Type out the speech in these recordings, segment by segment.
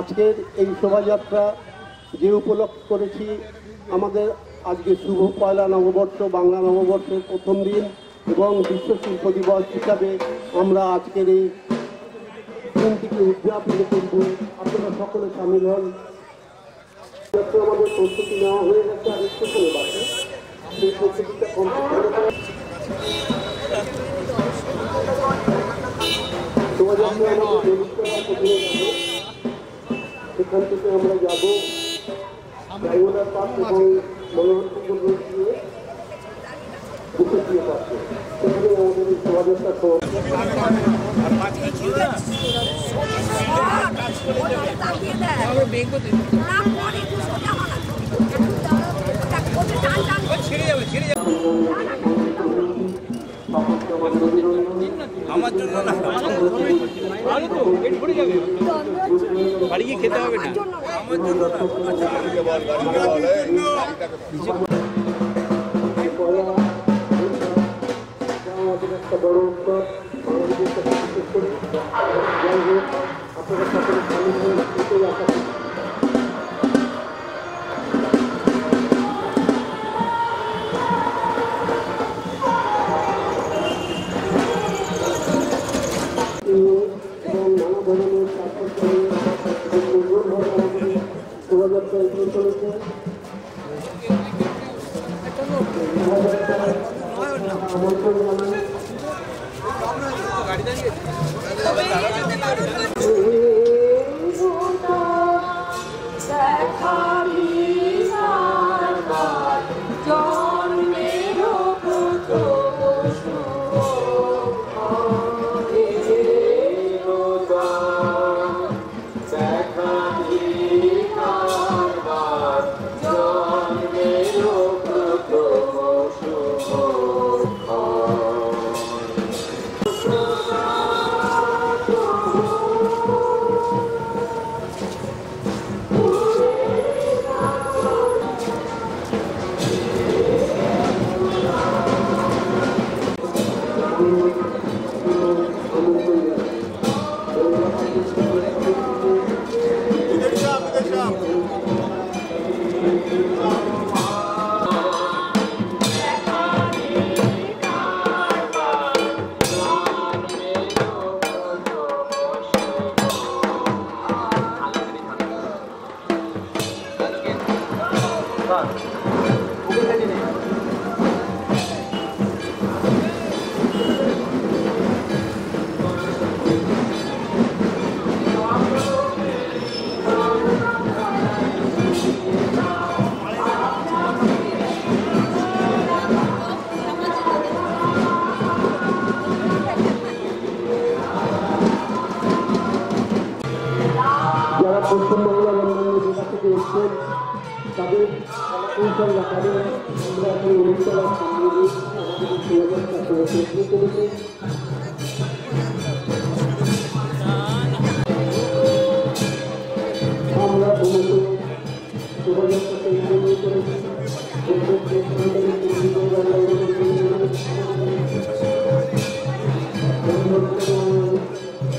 আজকের এই শোভাযাত্রা যে উপলক্ষ করেছি, আমাদের আজকে শুভ পয়লা নববর্ষ, বাংলা নববর্ষের প্রথম দিন এবং বিশ্ব শিল্প দিবস হিসাবে আমরা আজকের এই দিনটিকে উদযাপন করব। আপনারা সকলে সামিল হন। আমাদের প্রস্তুতি নেওয়া হয়ে গেছে, আর একটু করে বাকি সেই প্রস্তুতিটা কমপ্লিট করে সেখান থেকে আমরা যাবো রায়গড়ার পার্ক এবং মনোহরপুকুর রোড দিয়ে বুকেটিয়া পার্কে। সেখানে আমাদের এই শোভাযাত্রা আমার জন্য না, ভালো তো পেট ভরে যাবে, বাড়ি গিয়ে খেতে হবে না। আমার জন্য একটা বড় উৎসব, যাই হোক আপনারা সকলে সামিল হয়ে এটাই আশা করি। এবং নানা ধরনের শোভাযাত্রা এগিয়ে চলেছে। আমন্ত্রণ জানাই যারা পশ্চিমবাংলা বন্ধনের জেলা থেকে এসছেন তাদের কৌশল রাখারে আমরা এখন অনুষ্ঠান করেছি। আমরা শোভাযাত্রাকে এগিয়ে করেছি।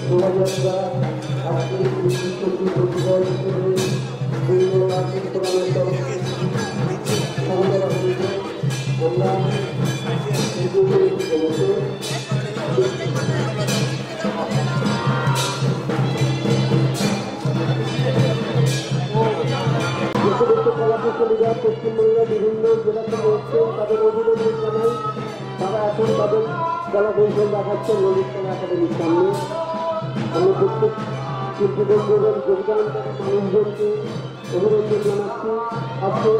শোভাযাত্রা আজকে বিশ্ব শিল্প দিবস পশ্চিমবঙ্গের বিভিন্ন জেলা থেকে এসছেন, তাদের অভিনন্দন জানাই। তারা এখন তাদের কলা কৌশল দেখাচ্ছেন নদীর একাডেমির সামনে। আমি প্রত্যেক শিল্পীবন্ধুদের যোগদানকারী মানুষজনকে অভিনন্দন জানাচ্ছি। আজকে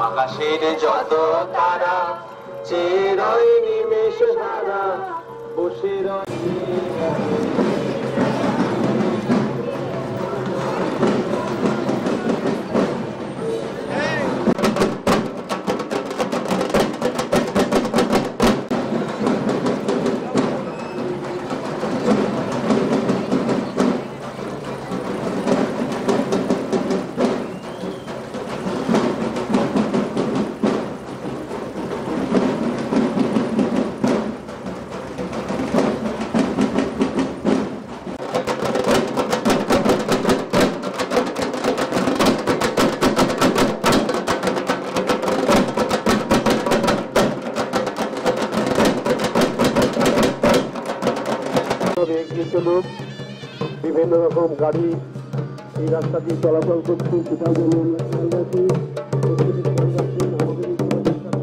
আকাশের যত তারা চেরই নিমেষ হারা বসে রয় লোক বিভিন্ন রকম গাড়ি এই রাস্তা দিয়ে চলাচল করছে, সেটাও যেন আমরা খেয়াল রাখি। প্রত্যেকে খেয়াল রাখবেন, আমাদের এই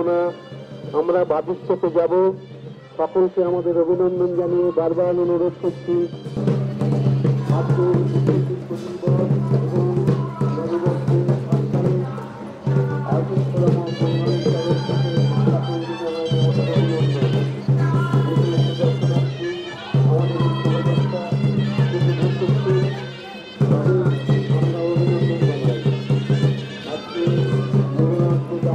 না, আমরা ভবিষ্যতে যাব। সকলকে আমাদের অভিনন্দন জানিয়ে বারবার অনুরোধ করছি আজকের শিল্পী দিবস এবং নববর্ষের অনুষ্ঠানে আয়োজন করা সংগ্রামের তরফ থেকে আপনাদের জানাই আমাদের অভিনন্দন। আমাদের শোভাযাত্রা উপভোগ করতে আমরা অভিনন্দন জানাই। আজকে জগন্নাথ পূজা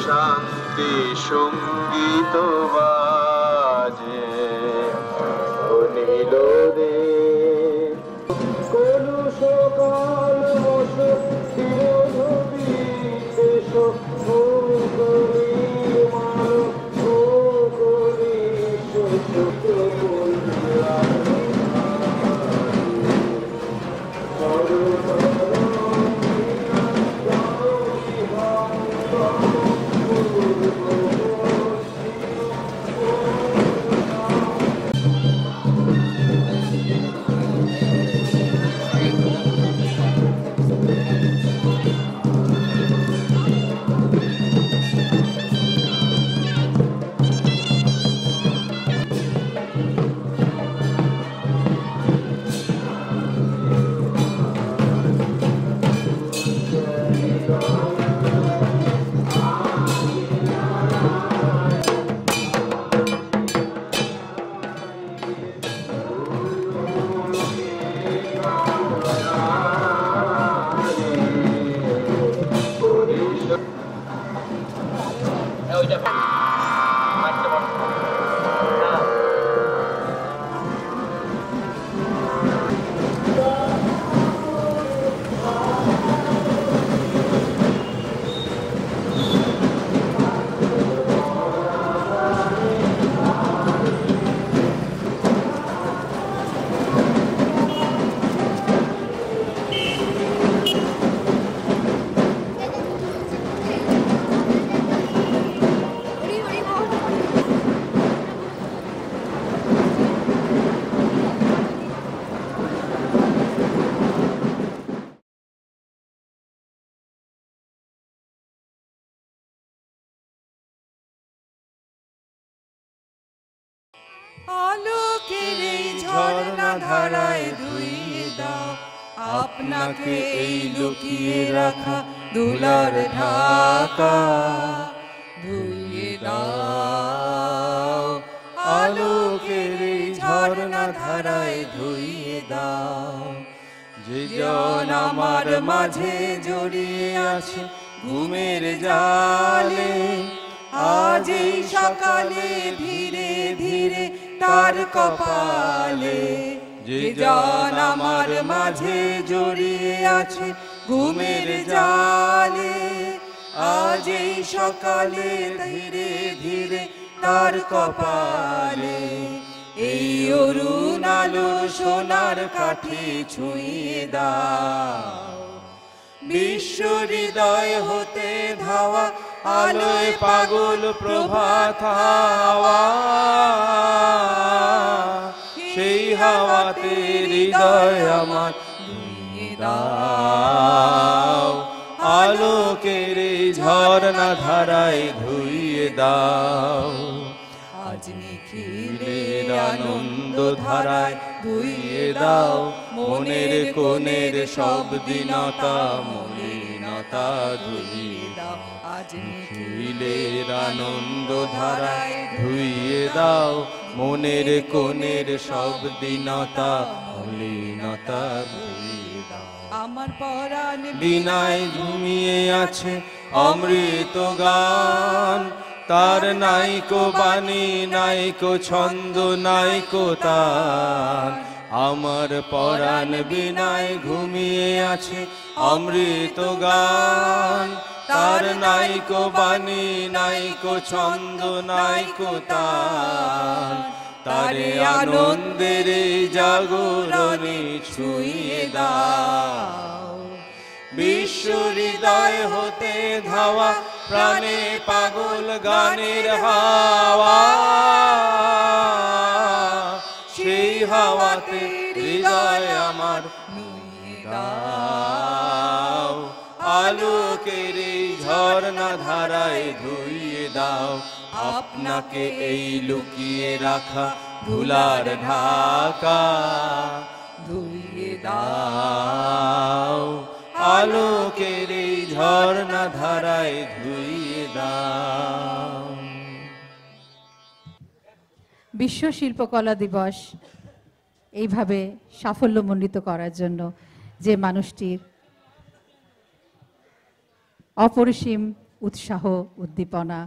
শান্তি সঙ্গীত বাজে অনিল রে কোন সকাল বসে বিরোধী দেশ আলোকের এই ঝর্ণা ধারায় ধুইয়ে দাও আপনাকে এই লুকিয়ে রাখা ধুলার ঢাকা ধুইয়ে দাও আলোকের এই ঝর্ণা ধারায় ধুইয়ে দাও যে জন আমার মাঝে জড়িয়ে আছে ঘুমের জালে আজ এই সকালে ধীরে ধীরে তার কপালে যে জন আমার মাঝে জড়িয়ে আছে ঘুমের জালে আজ এই সকালে ধীরে ধীরে তার কপালে এই অরুণ আলো সোনার কাঠে ছুঁয়ে দাও বিশ্ব হৃদয় হতে ধাওয়া আলোয় পাগল প্রভাত হাওয়া সেই হাওয়াতে হৃদয় আমার ধুইয়ে দাও আলোকের এই ঝর্ণা ধারায় ধুইয়ে দাও আজ নিখিলের আনন্দ ধারায় ধুইয়ে দাও মনের কোণের সব দীনতা মলিনতা ধুইয়ে দাও আজ নিখিলের আনন্দ ধারায় ধুইয়ে দাও মনের কোণের সব দীনতা মলিনতা ধুইয়ে দাও আমার পরাণ বিনায় ঘুমিয়ে আছে অমৃত গান তার নাইকো বাণী নাইকো ছন্দ নাইকো তার আমার পরাণ বিনায় ঘুমিয়ে আছে অমৃত গান তার নাইকো বাণী নাইকো ছন্দ নাইকো তার তারে আনন্দের জাগরণে ছুঁয়ে দাও বিশ্ব হৃদয় হতে ধাওয়া প্রাণে পাগল গানের হাওয়া সেই হাওয়াতে হৃদয় আমার নুয়ে দাও আলোকের এই ঝর্ণা ধারায় ধুইয়ে দাও আপনাকে এই লুকিয়ে রাখা ধুলার ঢাকা ধুইয়ে দাও আলোকের এই ঝর্ণা ধারায় ধুইয়ে দাও। বিশ্ব শিল্পকলা দিবস এইভাবে সাফল্যমণ্ডিত করার জন্য যে মানুষটির অপরিসীম উৎসাহ উদ্দীপনা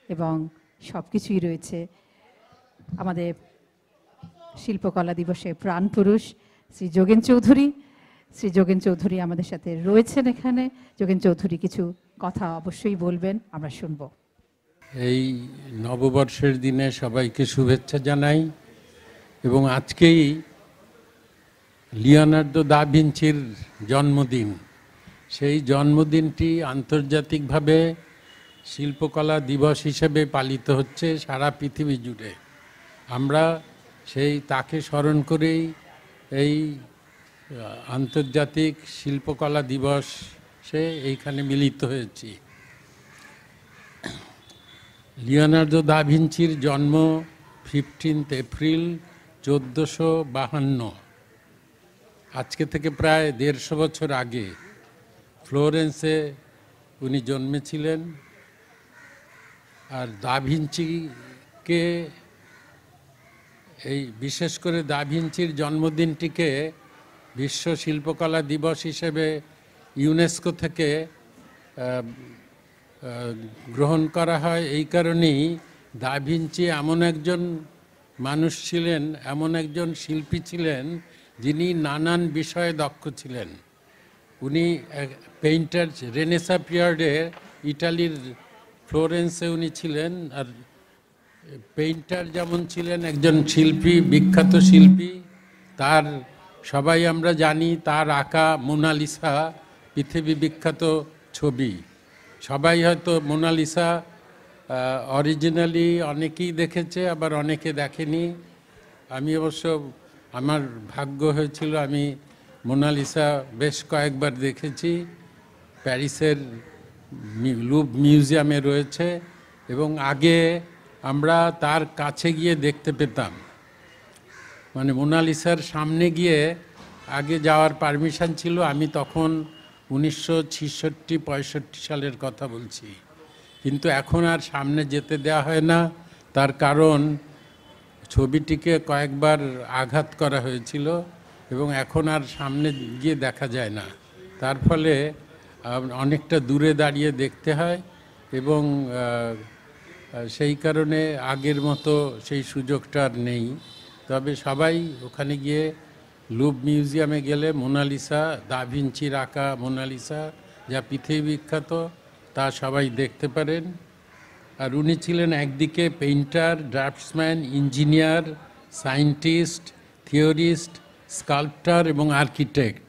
এবং সব কিছুই রয়েছে আমাদের শিল্পকলা দিবসের প্রাণপুরুষ শ্রী যোগেন চৌধুরী। শ্রী যোগেন চৌধুরী আমাদের সাথে রয়েছেন এখানে। যোগেন চৌধুরী কিছু কথা অবশ্যই বলবেন, আমরা শুনব। এই নববর্ষের দিনে সবাইকে শুভেচ্ছা জানাই এবং আজকেই লিওনার্দো দা ভিঞ্চির জন্মদিন। সেই জন্মদিনটি আন্তর্জাতিকভাবে শিল্পকলা দিবস হিসেবে পালিত হচ্ছে সারা পৃথিবী জুড়ে। আমরা তাকে স্মরণ করেই এই আন্তর্জাতিক শিল্পকলা দিবসে এইখানে মিলিত হয়েছি। লিওনার্দো দা ভিঞ্চির জন্ম 15 এপ্রিল 1452, আজকে থেকে প্রায় 150 বছর আগে ফ্লোরেন্সে উনি জন্মেছিলেন। আর দা ভিঞ্চিকে এই বিশেষ করে দা ভিঞ্চির জন্মদিনটিকে বিশ্ব শিল্পকলা দিবস হিসেবে ইউনেস্কো থেকে গ্রহণ করা হয়। এই কারণেই দা ভিঞ্চি এমন একজন মানুষ ছিলেন, এমন একজন শিল্পী ছিলেন যিনি নানান বিষয়ে দক্ষ ছিলেন। উনি পেইন্টার, রেনেসা পিরিয়ডে ইটালির ফ্লোরেন্সে উনি ছিলেন। আর পেইন্টার যেমন ছিলেন, একজন শিল্পী, বিখ্যাত শিল্পী। তার সবাই আমরা জানি তার আঁকা মোনালিসা পৃথিবী বিখ্যাত ছবি। সবাই হয়তো মোনালিসা অরিজিনালি অনেকেই দেখেছে, আবার অনেকে দেখেনি। আমি অবশ্য আমার ভাগ্য হয়েছিল, আমি মোনালিসা বেশ কয়েকবার দেখেছি। প্যারিসের লুভ মিউজিয়ামে রয়েছে এবং আগে আমরা তার কাছে গিয়ে দেখতে পেতাম। মানে মোনালিসার সামনে গিয়ে আগে যাওয়ার পারমিশন ছিল, আমি তখন 1966-65 সালের কথা বলছি, কিন্তু এখন আর সামনে যেতে দেওয়া হয় না। তার কারণ ছবিটিকে কয়েকবার আঘাত করা হয়েছিল এবং এখন আর সামনে গিয়ে দেখা যায় না। তার ফলে অনেকটা দূরে দাঁড়িয়ে দেখতে হয় এবং সেই কারণে আগের মতো সেই সুযোগটা আর নেই। তবে সবাই ওখানে গিয়ে লুভ মিউজিয়ামে গেলে মোনালিসা, দা ভিঞ্চির আঁকা মোনালিসা যা পৃথিবী বিখ্যাত, তা সবাই দেখতে পারেন। আর উনি ছিলেন একদিকে painter, draftsman, engineer, scientist, theorist, sculptor এবং আর্কিটেক্ট।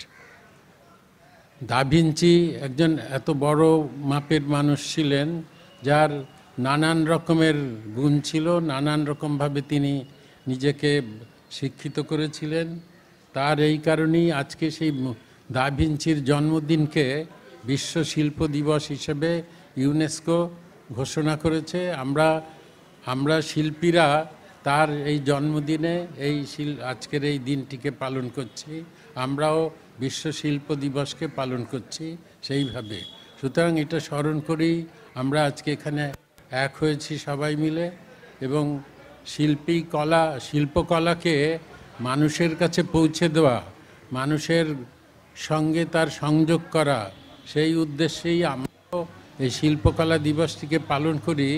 দা ভিঞ্চি একজন এত বড় মাপের মানুষ ছিলেন যার নানান রকমের গুণ ছিল, নানান রকমভাবে তিনি নিজেকে শিক্ষিত করেছিলেন। তার এই কারণেই আজকে সেই দা ভিঞ্চির জন্মদিনকে বিশ্ব শিল্প দিবস হিসেবে ইউনেস্কো ঘোষণা করেছে। আমরা শিল্পীরা তার এই জন্মদিনে আজকের এই দিনটিকে পালন করছি, আমরাও বিশ্ব শিল্প দিবসকে পালন করছি সেইভাবে। সুতরাং এটা স্মরণ করেই আমরা আজকে এখানে এক হয়েছি সবাই মিলে, এবং শিল্পকলাকে মানুষের কাছে পৌঁছে দেওয়া, মানুষের সঙ্গে তার সংযোগ করা, সেই উদ্দেশ্যেই আমরাও এই শিল্পকলা দিবসটিকে পালন করি,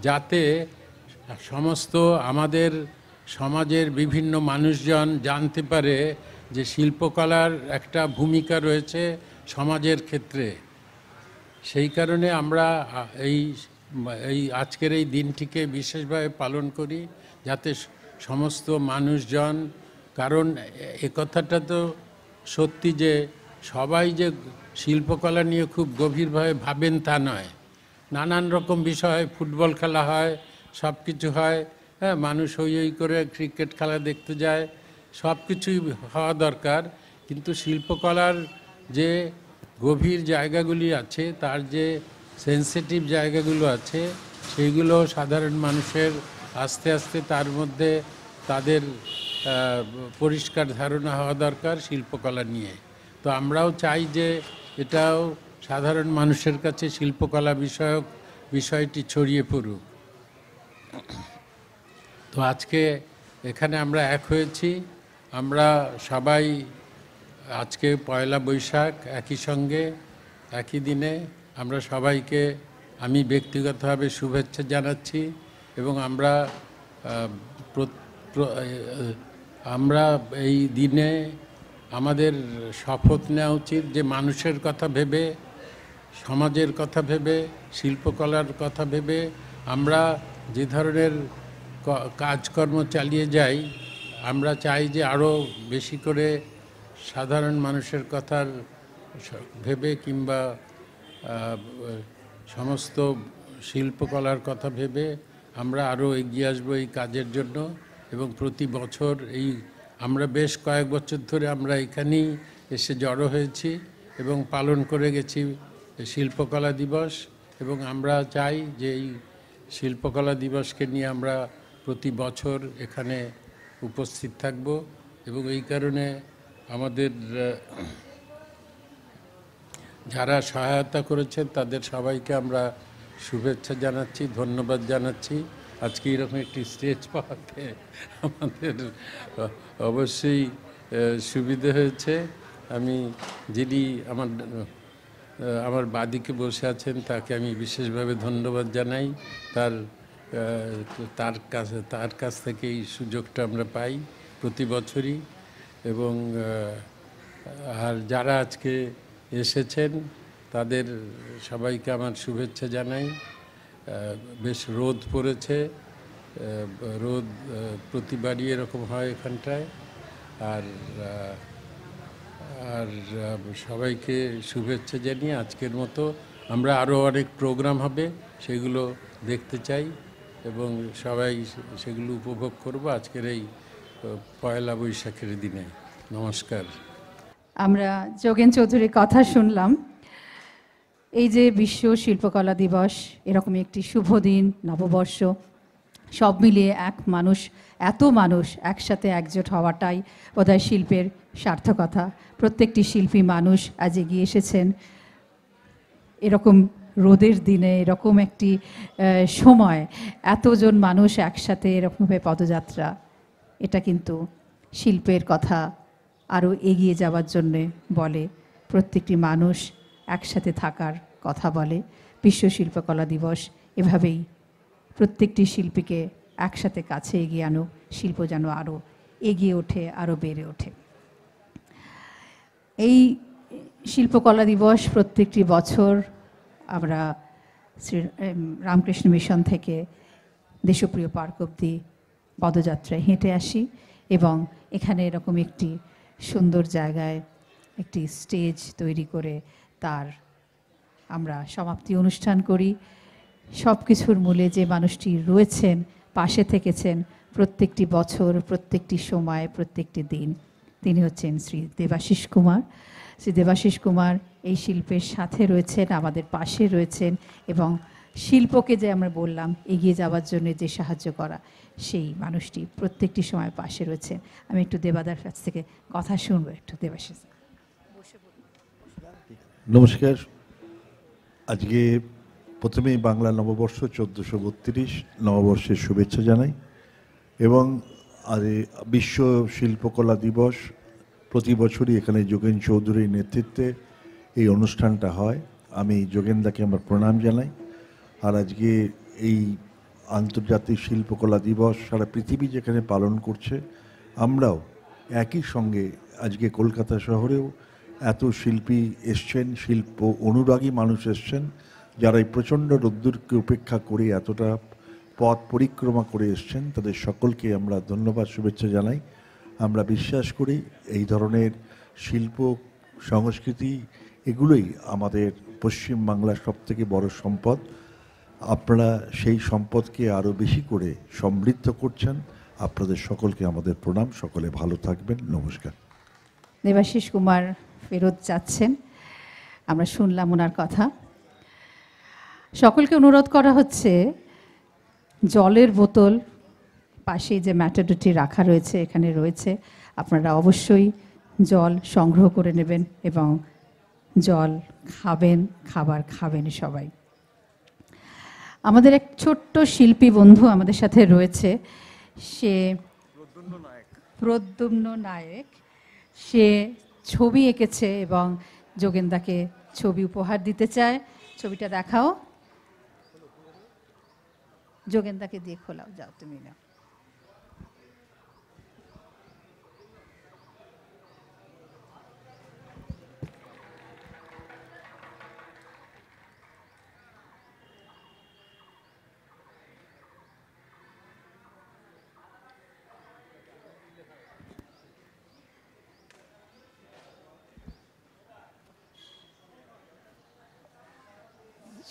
যাতে সমস্ত আমাদের সমাজের বিভিন্ন মানুষজন জানতে পারে যে শিল্পকলার একটা ভূমিকা রয়েছে সমাজের ক্ষেত্রে। সেই কারণে আমরা এই আজকের এই দিনটিকে বিশেষভাবে পালন করি, যাতে সমস্ত মানুষজন, কারণ এ কথাটা তো সত্যি যে সবাই যে শিল্পকলা নিয়ে খুব গভীরভাবে ভাবেন তা নয়। নানান রকম বিষয়, ফুটবল খেলা হয়, সব কিছু হয়, হ্যাঁ, মানুষ হই করে ক্রিকেট খেলা দেখতে যায়, সব কিছুই হওয়া দরকার, কিন্তু শিল্পকলার যে গভীর জায়গাগুলি আছে, তার যে সেন্সিটিভ জায়গাগুলো আছে, সেইগুলো সাধারণ মানুষের আস্তে আস্তে তার মধ্যে তাদের পরিষ্কার ধারণা হওয়া দরকার শিল্পকলা নিয়ে। তো আমরাও চাই যে এটাও সাধারণ মানুষের কাছে শিল্পকলা বিষয়ক বিষয়টি ছড়িয়ে পড়ুক। তো আজকে এখানে আমরা এক হয়েছি, আমরা সবাই আজকে পয়লা বৈশাখ, একই সঙ্গে একই দিনে আমরা সবাইকে আমি ব্যক্তিগতভাবে শুভেচ্ছা জানাচ্ছি, এবং আমরা এই দিনে আমাদের শপথ নেওয়া উচিত যে মানুষের কথা ভেবে, সমাজের কথা ভেবে, শিল্পকলার কথা ভেবে আমরা যে ধরনের কাজকর্ম চালিয়ে যাই, আমরা চাই যে আরও বেশি করে সাধারণ মানুষের কথার ভেবে কিংবা সমস্ত শিল্পকলার কথা ভেবে আমরা আরও এগিয়ে আসবো এই কাজের জন্য। এবং প্রতি বছর আমরা বেশ কয়েক বছর ধরে আমরা এখানেই এসে জড়ো হয়েছি এবং পালন করে গেছি শিল্পকলা দিবস, এবং আমরা চাই যে এই শিল্পকলা দিবসকে নিয়ে আমরা প্রতি বছর এখানে উপস্থিত থাকব। এবং এই কারণে আমাদের যারা সহায়তা করেছেন তাদের সবাইকে আমরা শুভেচ্ছা জানাচ্ছি, ধন্যবাদ জানাচ্ছি। আজকে এরকম একটি স্টেজ পাওয়াতে আমাদের অবশ্যই সুবিধে হয়েছে। আমি যিনি আমার বাদিকে বসে আছেন তাকে আমি বিশেষভাবে ধন্যবাদ জানাই। তার কাছ থেকে এই সুযোগটা আমরা পাই প্রতি বছরই। এবং আর যারা আজকে এসেছেন তাদের সবাইকে আমার শুভেচ্ছা জানাই। বেশ রোদ পড়েছে, রোদ প্রতিবারই এরকম হয় এখানটায়। আর সবাইকে শুভেচ্ছা জানিয়ে আজকের মতো আমরা আরও অনেক প্রোগ্রাম হবে, সেগুলো দেখতে চাই এবং সবাই সেগুলো উপভোগ করব আজকের এই পয়লা বৈশাখের দিনে। নমস্কার। আমরা যোগেন চৌধুরীর কথা শুনলাম। এই যে বিশ্ব শিল্পকলা দিবস, এরকম একটি শুভ দিন, নববর্ষ, সব মিলিয়ে এক মানুষ, এত মানুষ একসাথে একজোট হওয়াটাই বোধহয় শিল্পের সার্থকতা। প্রত্যেকটি শিল্পী মানুষ আজ এগিয়ে এসেছেন এরকম রোদের দিনে, এরকম একটি সময়, এতজন মানুষ একসাথে এরকমভাবে পদযাত্রা, এটা কিন্তু শিল্পের কথা আরও এগিয়ে যাওয়ার জন্যে বলে। প্রত্যেকটি মানুষ একসাথে থাকার কথা বলে। বিশ্ব শিল্পকলা দিবস এভাবেই প্রত্যেকটি শিল্পীকে একসাথে কাছে এগিয়ে আনো, শিল্প যেন আরও এগিয়ে ওঠে, আরও বেড়ে ওঠে। এই শিল্পকলা দিবস প্রত্যেকটি বছর আমরা শ্রী রামকৃষ্ণ মিশন থেকে দেশপ্রিয় পার্ক অবধি পদযাত্রায় হেঁটে আসি এবং এখানে এরকম একটি সুন্দর জায়গায় একটি স্টেজ তৈরি করে তার আমরা সমাপ্তি অনুষ্ঠান করি। সব কিছুর মূলে যে মানুষটি রয়েছেন, পাশে থেকেছেন প্রত্যেকটি বছর, প্রত্যেকটি সময়, প্রত্যেকটি দিন, তিনি হচ্ছেন শ্রী দেবাশিস কুমার। শ্রী দেবাশিস কুমার এই শিল্পের সাথে রয়েছেন, আমাদের পাশে রয়েছেন এবং শিল্পকে যে আমরা বললাম এগিয়ে যাওয়ার জন্য যে সাহায্য করা, সেই মানুষটি প্রত্যেকটি সময় পাশে রয়েছেন। আমি একটু দেবাদার কাছ থেকে কথা শুনবো। একটু দেবাশিস। নমস্কার। আজকে প্রথমেই বাংলা নববর্ষ 1432 নববর্ষের শুভেচ্ছা জানাই এবং বিশ্ব শিল্পকলা দিবস প্রতি বছরই এখানে যোগেন চৌধুরীর নেতৃত্বে এই অনুষ্ঠানটা হয়। আমি যোগেনদাকে আমার প্রণাম জানাই। আর আজকে এই আন্তর্জাতিক শিল্পকলা দিবস সারা পৃথিবী যেখানে পালন করছে, আমরাও একই সঙ্গে আজকে কলকাতা শহরেও এত শিল্পী এসছেন, শিল্প অনুরাগী মানুষ এসছেন, যারা এই প্রচণ্ড রোদ্দুরকে উপেক্ষা করে এতটা পথ পরিক্রমা করে এসছেন, তাদের সকলকে আমরা ধন্যবাদ, শুভেচ্ছা জানাই। আমরা বিশ্বাস করি এই ধরনের শিল্প সংস্কৃতি এগুলোই আমাদের পশ্চিমবাংলার সবথেকে বড় সম্পদ। আপনারা সেই সম্পদকে আরও বেশি করে সমৃদ্ধ করছেন। আপনাদের সকলকে আমাদের প্রণাম। সকলে ভালো থাকবেন। নমস্কার। দেবাশিস কুমার ফেরত যাচ্ছেন, আমরা শুনলাম ওনার কথা। সকলকে অনুরোধ করা হচ্ছে, জলের বোতল পাশে যে ম্যাটাডোরটি রাখা রয়েছে এখানে রয়েছে, আপনারা অবশ্যই জল সংগ্রহ করে নেবেন এবং জল খাবেন, খাবার খাবেন সবাই। আমাদের এক ছোট্ট শিল্পী বন্ধু আমাদের সাথে রয়েছে, সে প্রদ্যুম্ন নায়ক। সে ছবি এঁকেছে এবং যোগেনদাকে ছবি উপহার দিতে চায়। ছবিটা দেখাও, যোগেনদাকে দিয়ে খোলাও, যাও তুমি না।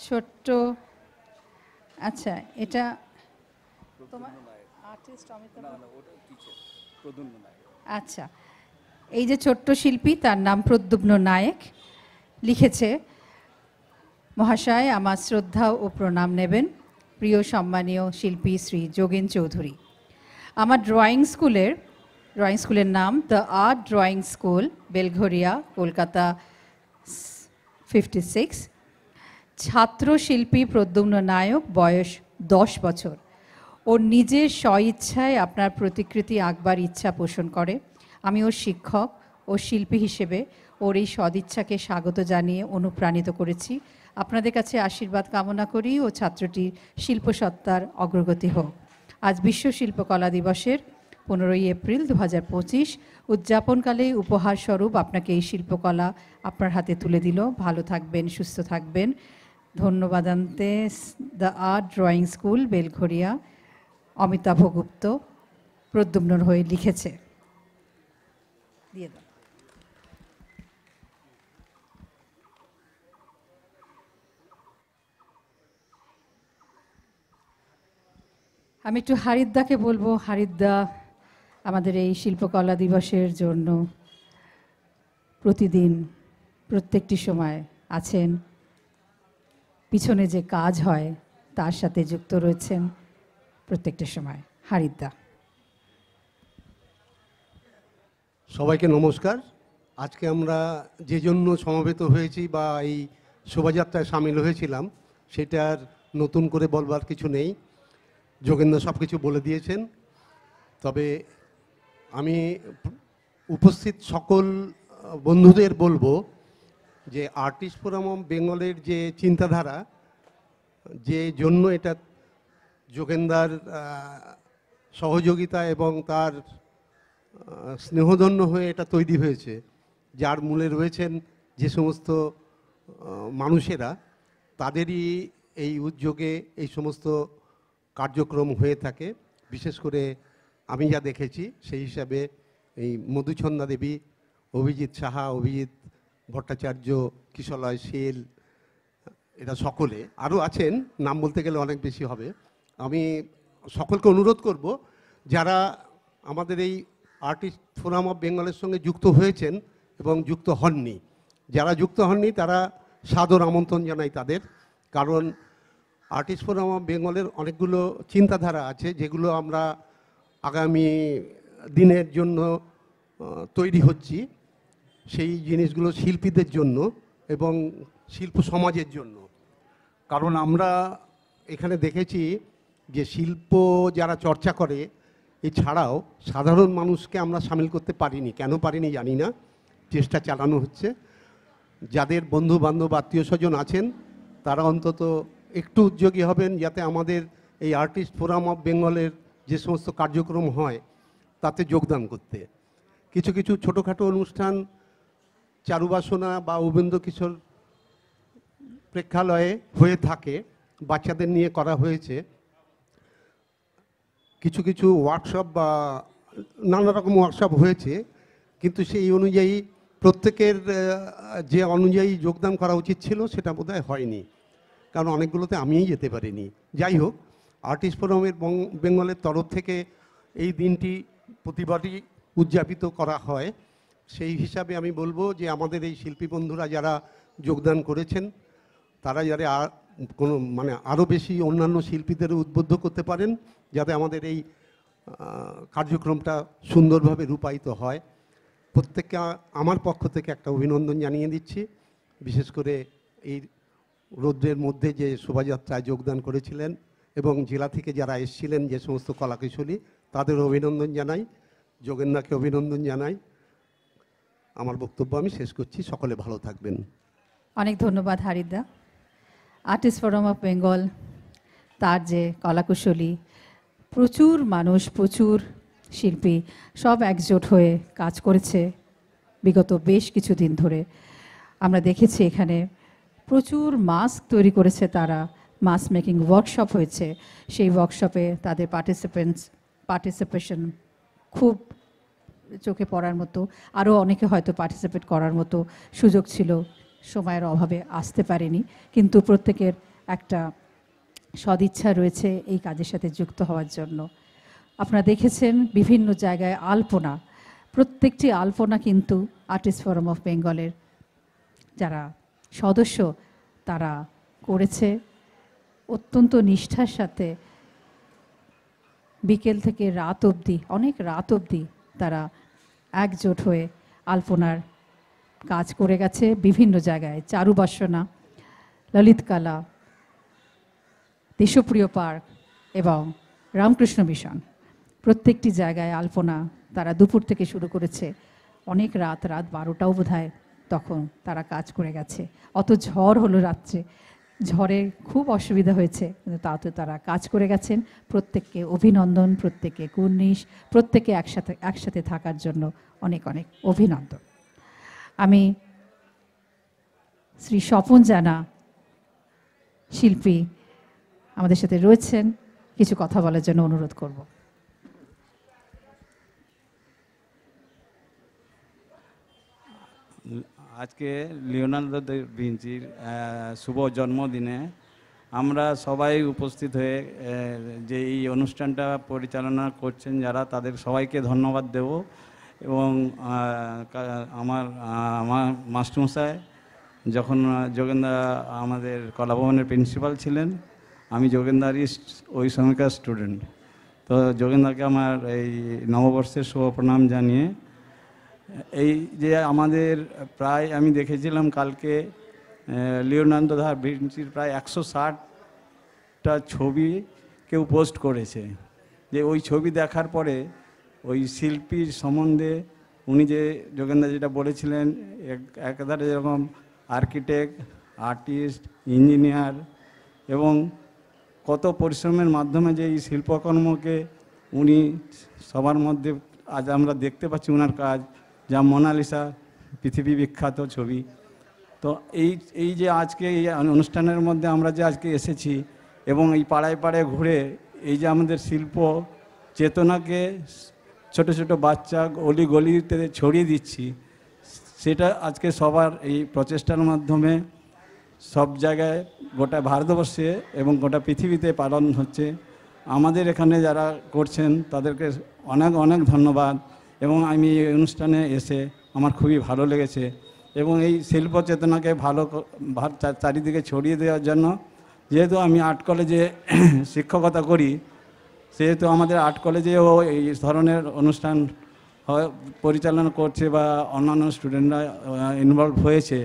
ছোট্ট, আচ্ছা এটা তোমার আর্টিস্ট অমিতাভ? আচ্ছা, এই যে ছোট্ট শিল্পী, তার নাম প্রদ্যুম্ন নায়েক, লিখেছে, মহাশয় আমার শ্রদ্ধা ও প্রণাম নেবেন প্রিয় সম্মানীয় শিল্পী শ্রী যোগেন চৌধুরী। আমার ড্রয়িং স্কুলের নাম the art drawing school, Belgharia, Kolkata 56। ছাত্র শিল্পী প্রদ্যুম্ন নায়ক, বয়স 10 বছর। ওর নিজের স্বইচ্ছায় আপনার প্রতিকৃতি আঁকবার ইচ্ছা পোষণ করে। আমি ওর শিক্ষক ও শিল্পী হিসেবে ওর এই সদিচ্ছাকে স্বাগত জানিয়ে অনুপ্রাণিত করেছি। আপনাদের কাছে আশীর্বাদ কামনা করি ও ছাত্রটির শিল্পসত্তার অগ্রগতি হোক। আজ বিশ্ব শিল্পকলা দিবসের 15ই এপ্রিল 2025 উদযাপনকালে উপহার স্বরূপ আপনাকে এই শিল্পকলা আপনার হাতে তুলে দিল। ভালো থাকবেন, সুস্থ থাকবেন। ধন্যবাদান্তে the art drawing school, Belgharia, Amitabh Gupta প্রদ্যুম্নর হয়ে লিখেছে। দিয়ে দাও। আমি একটু হারিদ্দাকে বলবো। হারিদ্দা আমাদের এই শিল্পকলা দিবসের জন্য প্রতিদিন প্রত্যেকটি সময় আছেন, পিছনে যে কাজ হয় তার সাথে যুক্ত রয়েছেন। প্রত্যেকটা সময়। হারিদা। সবাইকে নমস্কার। আজকে আমরা যে জন্য সমবেত হয়েছি বা এই শোভাযাত্রায় সামিল হয়েছিলাম সেটার নতুন করে বলবার কিছু নেই, যোগেন্দ্র সব কিছু বলে দিয়েছেন। তবে আমি উপস্থিত সকল বন্ধুদের বলবো যে আর্টিস্ট ফোরাম অফ বেঙ্গলের যে চিন্তাধারা, যে জন্য এটা যোগেন্দ্রার সহযোগিতা এবং তার স্নেহধন্য হয়ে এটা তৈরি হয়েছে, যার মূলে রয়েছেন যে সমস্ত মানুষেরা, তাদেরই এই উদ্যোগে এই সমস্ত কার্যক্রম হয়ে থাকে। বিশেষ করে আমি যা দেখেছি সেই হিসাবে এই মধুছন্দা দেবী, অভিজিৎ সাহা, অভিজিৎ ভট্টাচার্য, কিশলয় শীল, এরা সকলে আরও আছেন, নাম বলতে গেলে অনেক বেশি হবে। আমি সকলকে অনুরোধ করব যারা আমাদের এই আর্টিস্ট ফোরাম অফ বেঙ্গলের সঙ্গে যুক্ত হয়েছেন এবং যুক্ত হননি, যারা যুক্ত হননি তারা সাদর আমন্ত্রণ জানাই তাদের। কারণ আর্টিস্ট ফোরাম অফ বেঙ্গলের অনেকগুলো চিন্তাধারা আছে যেগুলো আমরা আগামী দিনের জন্য তৈরি হচ্ছি, সেই জিনিসগুলো শিল্পীদের জন্য এবং শিল্প সমাজের জন্য। কারণ আমরা এখানে দেখেছি যে শিল্প যারা চর্চা করে এছাড়াও সাধারণ মানুষকে আমরা সামিল করতে পারিনি। কেন পারিনি জানি না, চেষ্টা চালানো হচ্ছে। যাদের বন্ধু বান্ধব আত্মীয় স্বজন আছেন তারা অন্তত একটু উদ্যোগী হবেন যাতে আমাদের এই আর্টিস্ট ফোরাম অফ বেঙ্গলের যে সমস্ত কার্যক্রম হয় তাতে যোগদান করতে। কিছু কিছু ছোটোখাটো অনুষ্ঠান চারুবাসনা বা উপেন্দ্র কিশোর প্রেক্ষালয়ে হয়ে থাকে, বাচ্চাদের নিয়ে করা হয়েছে। কিছু কিছু ওয়ার্কশপ বা নানা রকম ওয়ার্কশপ হয়েছে, কিন্তু সেই অনুযায়ী প্রত্যেকের যে অনুযায়ী যোগদান করা উচিত ছিল সেটা বোধহয় হয়নি, কারণ অনেকগুলোতে আমিই যেতে পারিনি। যাই হোক, আর্টিস্ট ফোরামের বেঙ্গলের তরফ থেকে এই দিনটি প্রতিবারই উদযাপিত করা হয়। সেই হিসাবে আমি বলবো যে আমাদের এই শিল্পী বন্ধুরা যারা যোগদান করেছেন তারা যারা কোনো আরও বেশি অন্যান্য শিল্পীদের উদ্বুদ্ধ করতে পারেন যাতে আমাদের এই কার্যক্রমটা সুন্দরভাবে রূপায়িত হয়। প্রত্যেককে আমার পক্ষ থেকে একটা অভিনন্দন জানিয়ে দিচ্ছি। বিশেষ করে এই রৌদ্রের মধ্যে যে শোভাযাত্রায় যোগদান করেছিলেন এবং জেলা থেকে যারা এসেছিলেন যে সমস্ত কলাকুশলী, তাদের অভিনন্দন জানাই, যোগেন্দ্রকে অভিনন্দন জানাই। আমার বক্তব্য আমি শেষ করছি। সকলে ভালো থাকবেন। অনেক ধন্যবাদ হারিদা। আর্টিস্ট ফোরাম অফ বেঙ্গল, তার যে কলাকুশলী, প্রচুর মানুষ, প্রচুর শিল্পী সব একজোট হয়ে কাজ করেছে বিগত বেশ কিছুদিন ধরে। আমরা দেখেছি এখানে প্রচুর মাস্ক তৈরি করেছে তারা, মাস্ক মেকিং ওয়ার্কশপ হয়েছে। সেই ওয়ার্কশপে তাদের পার্টিসিপেশন খুব চোখে পড়ার মতো। আরও অনেকে হয়তো পার্টিসিপেট করার মতো সুযোগ ছিল, সময়ের অভাবে আসতে পারেনি, কিন্তু প্রত্যেকের একটা সদিচ্ছা রয়েছে এই কাজের সাথে যুক্ত হওয়ার জন্য। আপনারা দেখেছেন বিভিন্ন জায়গায় আলপনা, প্রত্যেকটি আলপনা কিন্তু আর্টিস্ট ফোরাম অফ বেঙ্গলের যারা সদস্য তারা করেছে অত্যন্ত নিষ্ঠার সাথে। বিকেল থেকে রাত অবধি, অনেক রাত অবধি তারা একজোট হয়ে আলপনার কাজ করে গেছে বিভিন্ন জায়গায়। চারুবাসনা, ললিতকলা, দেশপ্রিয় পার্ক এবং রামকৃষ্ণ মিশন, প্রত্যেকটি জায়গায় আলপনা তারা দুপুর থেকে শুরু করেছে, অনেক রাত 12টাও বোধহয় তখন তারা কাজ করে গেছে। অত ঝড় হলো রাত্রে, ঝড়ে খুব অসুবিধা হয়েছে, কিন্তু তাতে তারা কাজ করে গেছেন। প্রত্যেককে অভিনন্দন, প্রত্যেককে কুর্নিশ, প্রত্যেকে একসাথে থাকার জন্য অনেক অনেক অভিনন্দন। আমি শ্রী স্বপন জানা শিল্পী আমাদের সাথে রয়েছেন, কিছু কথা বলার জন্য অনুরোধ করব। আজকে লিওনার্দো দা ভিঞ্চির শুভ জন্মদিনে আমরা সবাই উপস্থিত হয়ে যে এই অনুষ্ঠানটা পরিচালনা করছেন যারা, তাদের সবাইকে ধন্যবাদ দেব। এবং আমার মাস্টারমশাই যখন যোগেন্দ্র আমাদের কলাভবনের প্রিন্সিপাল ছিলেন, আমি যোগেন্দ্রারই ওই সময়কার স্টুডেন্ট। তো যোগেনদাকে আমার এই নববর্ষের শুভ প্রণাম জানিয়ে, এই যে আমাদের প্রায় আমি দেখেছিলাম কালকে লিওনার্দো দা ভিঞ্চির প্রায় 160টা ছবি কেউ পোস্ট করেছে। যে ওই ছবি দেখার পরে ওই শিল্পীর সম্বন্ধে উনি যে যোগেনদা যেটা বলেছিলেন, একাধারে যেরকম আর্কিটেক্ট, আর্টিস্ট, ইঞ্জিনিয়ার এবং কত পরিশ্রমের মাধ্যমে যে এই শিল্পকর্মকে উনি সবার মধ্যে আজ আমরা দেখতে পাচ্ছি ওনার কাজ, যা মোনালিসা পৃথিবী বিখ্যাত ছবি। তো এই যে আজকে এই অনুষ্ঠানের মধ্যে আমরা যে আজকে এসেছি এবং এই পাড়ায় পাড়ায় ঘুরে এই যে আমাদের শিল্প চেতনাকে ছোট ছোট বাচ্চা অলি গলিতে ছড়িয়ে দিচ্ছি, সেটা আজকে সবার এই প্রচেষ্টার মাধ্যমে সব জায়গায় গোটা ভারতবর্ষে এবং গোটা পৃথিবীতে পালন হচ্ছে। আমাদের এখানে যারা করছেন তাদেরকে অনেক অনেক ধন্যবাদ। এবং আমি এই অনুষ্ঠানে এসে আমার খুবই ভালো লেগেছে এবং এই শিল্প চেতনাকে চারিদিকে ছড়িয়ে দেওয়ার জন্য, যেহেতু আমি আর্ট কলেজে শিক্ষকতা করি, সেহেতু আমাদের আর্ট কলেজেও এই ধরনের অনুষ্ঠান পরিচালনা করছে বা অন্যান্য স্টুডেন্টরা ইনভলভ হয়েছে।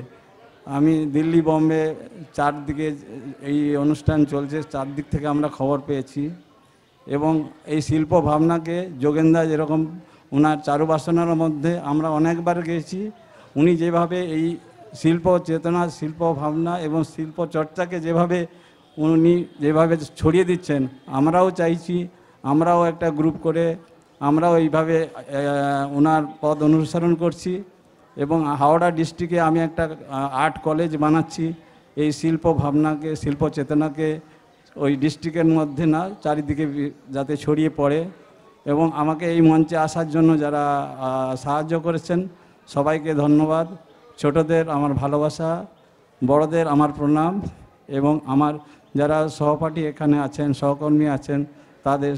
আমি দিল্লি, বম্বে চারদিকে এই অনুষ্ঠান চলছে, চারদিক থেকে আমরা খবর পেয়েছি। এবং এই শিল্প ভাবনাকে যোগেনদা যেরকম ওনার চারুবাসনার মধ্যে আমরা অনেকবার গেছি, উনি যেভাবে এই শিল্প চেতনা, শিল্প ভাবনা এবং শিল্প চর্চাকে উনি যেভাবে ছড়িয়ে দিচ্ছেন, আমরাও চাইছি আমরাও একটা গ্রুপ করে আমরাও এইভাবে ওনার পথ অনুসরণ করছি। এবং হাওড়া ডিস্ট্রিক্টে আমি একটা আর্ট কলেজ বানাচ্ছি, এই শিল্প ভাবনাকে, শিল্প চেতনাকে ওই ডিস্ট্রিক্টের মধ্যে না, চারিদিকে যাতে ছড়িয়ে পড়ে। এবং আমাকে এই মঞ্চে আসার জন্য যারা সাহায্য করেছেন সবাইকে ধন্যবাদ। ছোটদের আমার ভালোবাসা, বড়দের আমার প্রণাম এবং আমার যারা সহপাঠী এখানে আছেন, সহকর্মী আছেন, তাদের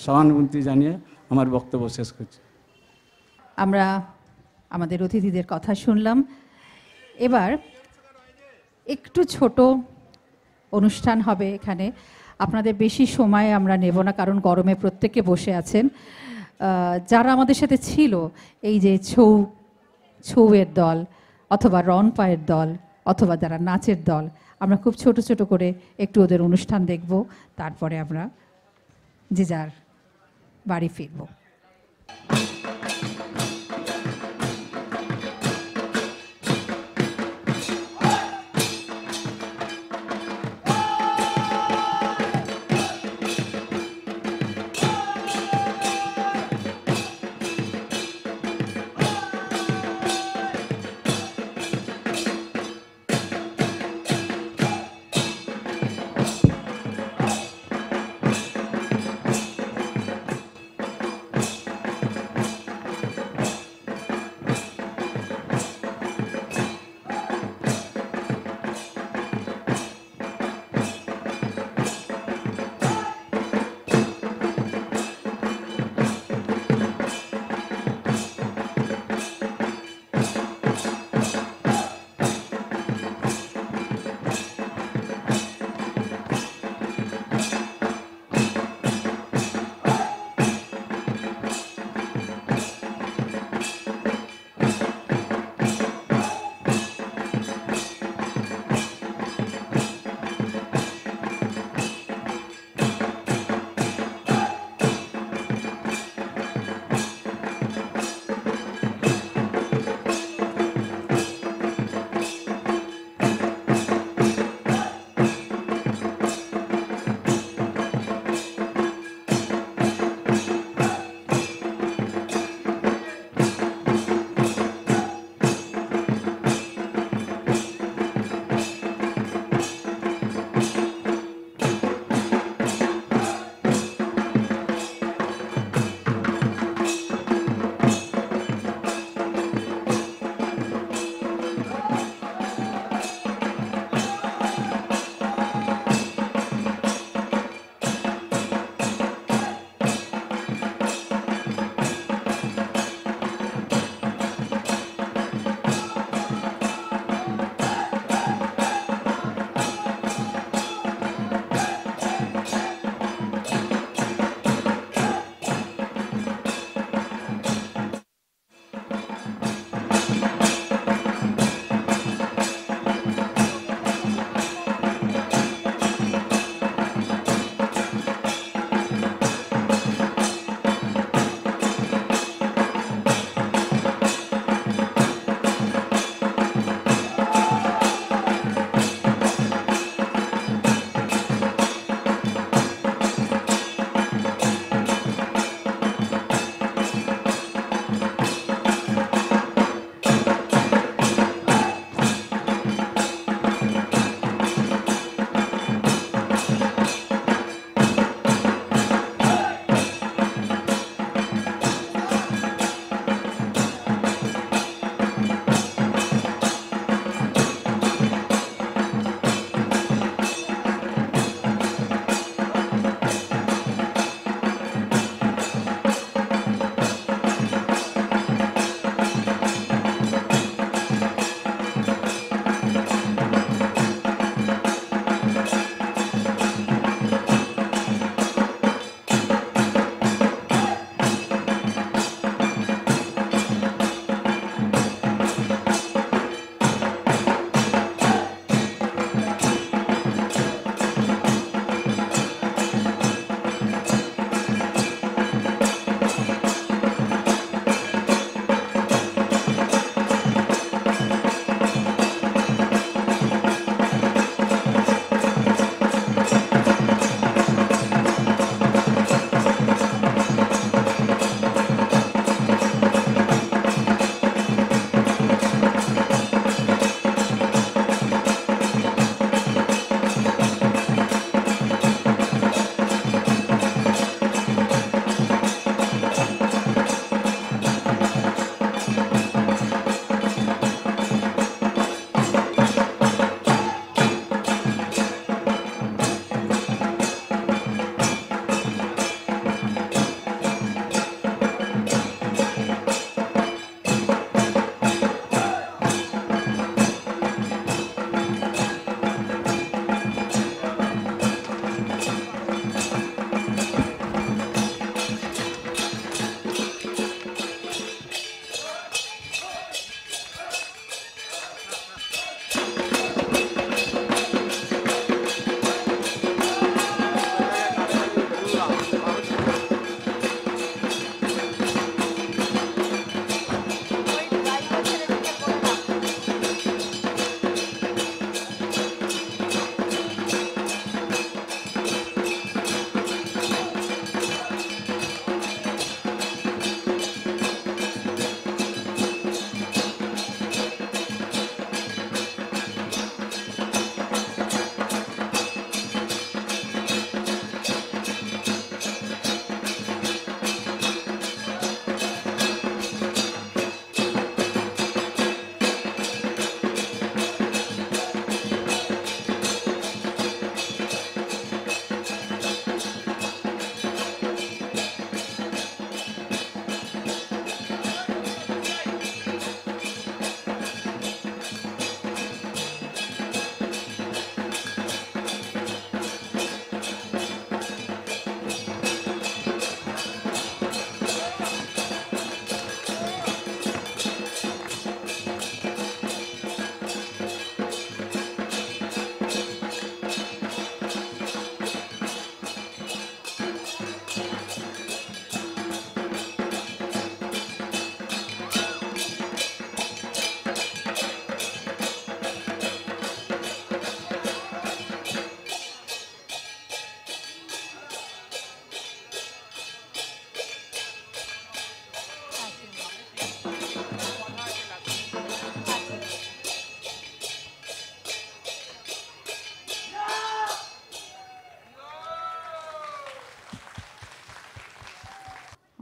সহানুভূতি জানিয়ে আমার বক্তব্য শেষ করছি। আমরা আমাদের অতিথিদের কথা শুনলাম। এবার একটু ছোট অনুষ্ঠান হবে এখানে। আপনাদের বেশি সময় আমরা নেব না, কারণ গরমে প্রত্যেকে বসে আছেন। যারা আমাদের সাথে ছিল, এই যে ছৌয়ের দল অথবা রন পায়ের দল অথবা যারা নাচের দল, আমরা খুব ছোট ছোট করে একটু ওদের অনুষ্ঠান দেখব, তারপরে আমরা যে যার বাড়ি ফিরব।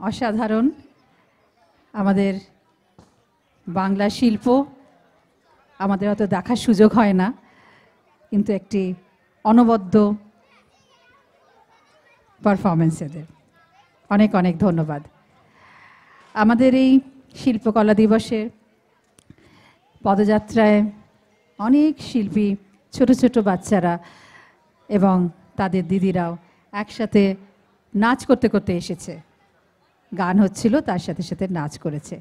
অসাধারণ আমাদের বাংলা শিল্প, আমাদের অত দেখার সুযোগ হয় না, কিন্তু একটি অনবদ্য পারফরমেন্স এদের। অনেক অনেক ধন্যবাদ। আমাদের এই শিল্পকলা দিবসের পদযাত্রায় অনেক শিল্পী, ছোট ছোট বাচ্চারা এবং তাদের দিদিরাও একসাথে নাচ করতে করতে এসেছে। গান হচ্ছিল, তার সাথে সাথে নাচ করেছে।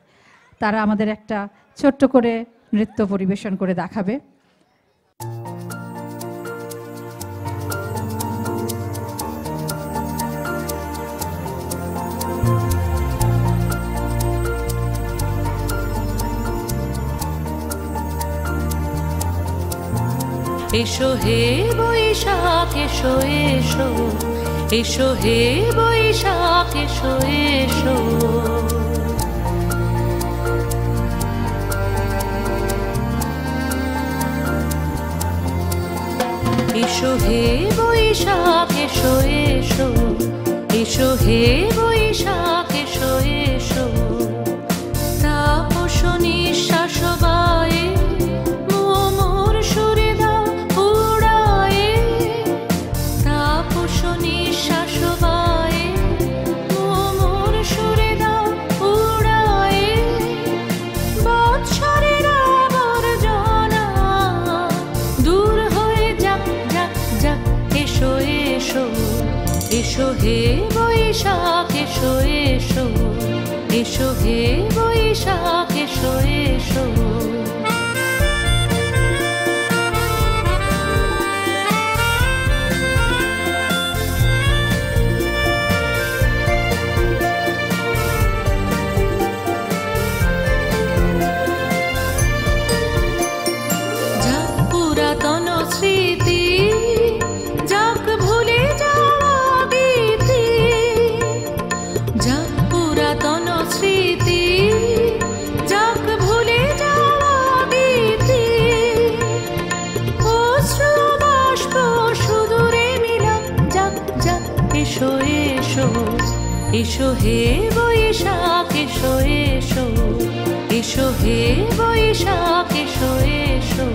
তারা আমাদের একটা ছোট্ট করে নৃত্য পরিবেশন করে দেখাবে। এসো হে বৈশাখ এসো এসো, এসো হে বৈশাখ এসো এসো। এসো হে বৈশাখ এসো এসো, এসো হে বৈশাখ এসো এসো। তাপস নিঃশ্বাস বায়ে মোর সুরে দাও উড়ায়ে, তাপস নিঃশ্বাস বায়ে মোর সুরে দাও উড়ায়ে। বৎসরের আবর্জনা দূর হয়ে যাক যাক যাক। এসো এসো, এসো হে বৈশাখ এসো এসো, এসো হে বৈশাখ এসো এসো। যাক পুরাতন স্মৃতি, যাক ভুলে যাওয়া গীতি, যাক পুরাতন স্মৃতি, যাক ভুলে যাওয়া গীতি। অশ্রু বাষ্প সুদূরে মিলাক যাক যাক। এসো এসো, এসো হে বৈশাখ এসো এসো, এসো হে বৈশাখ এসো এসো।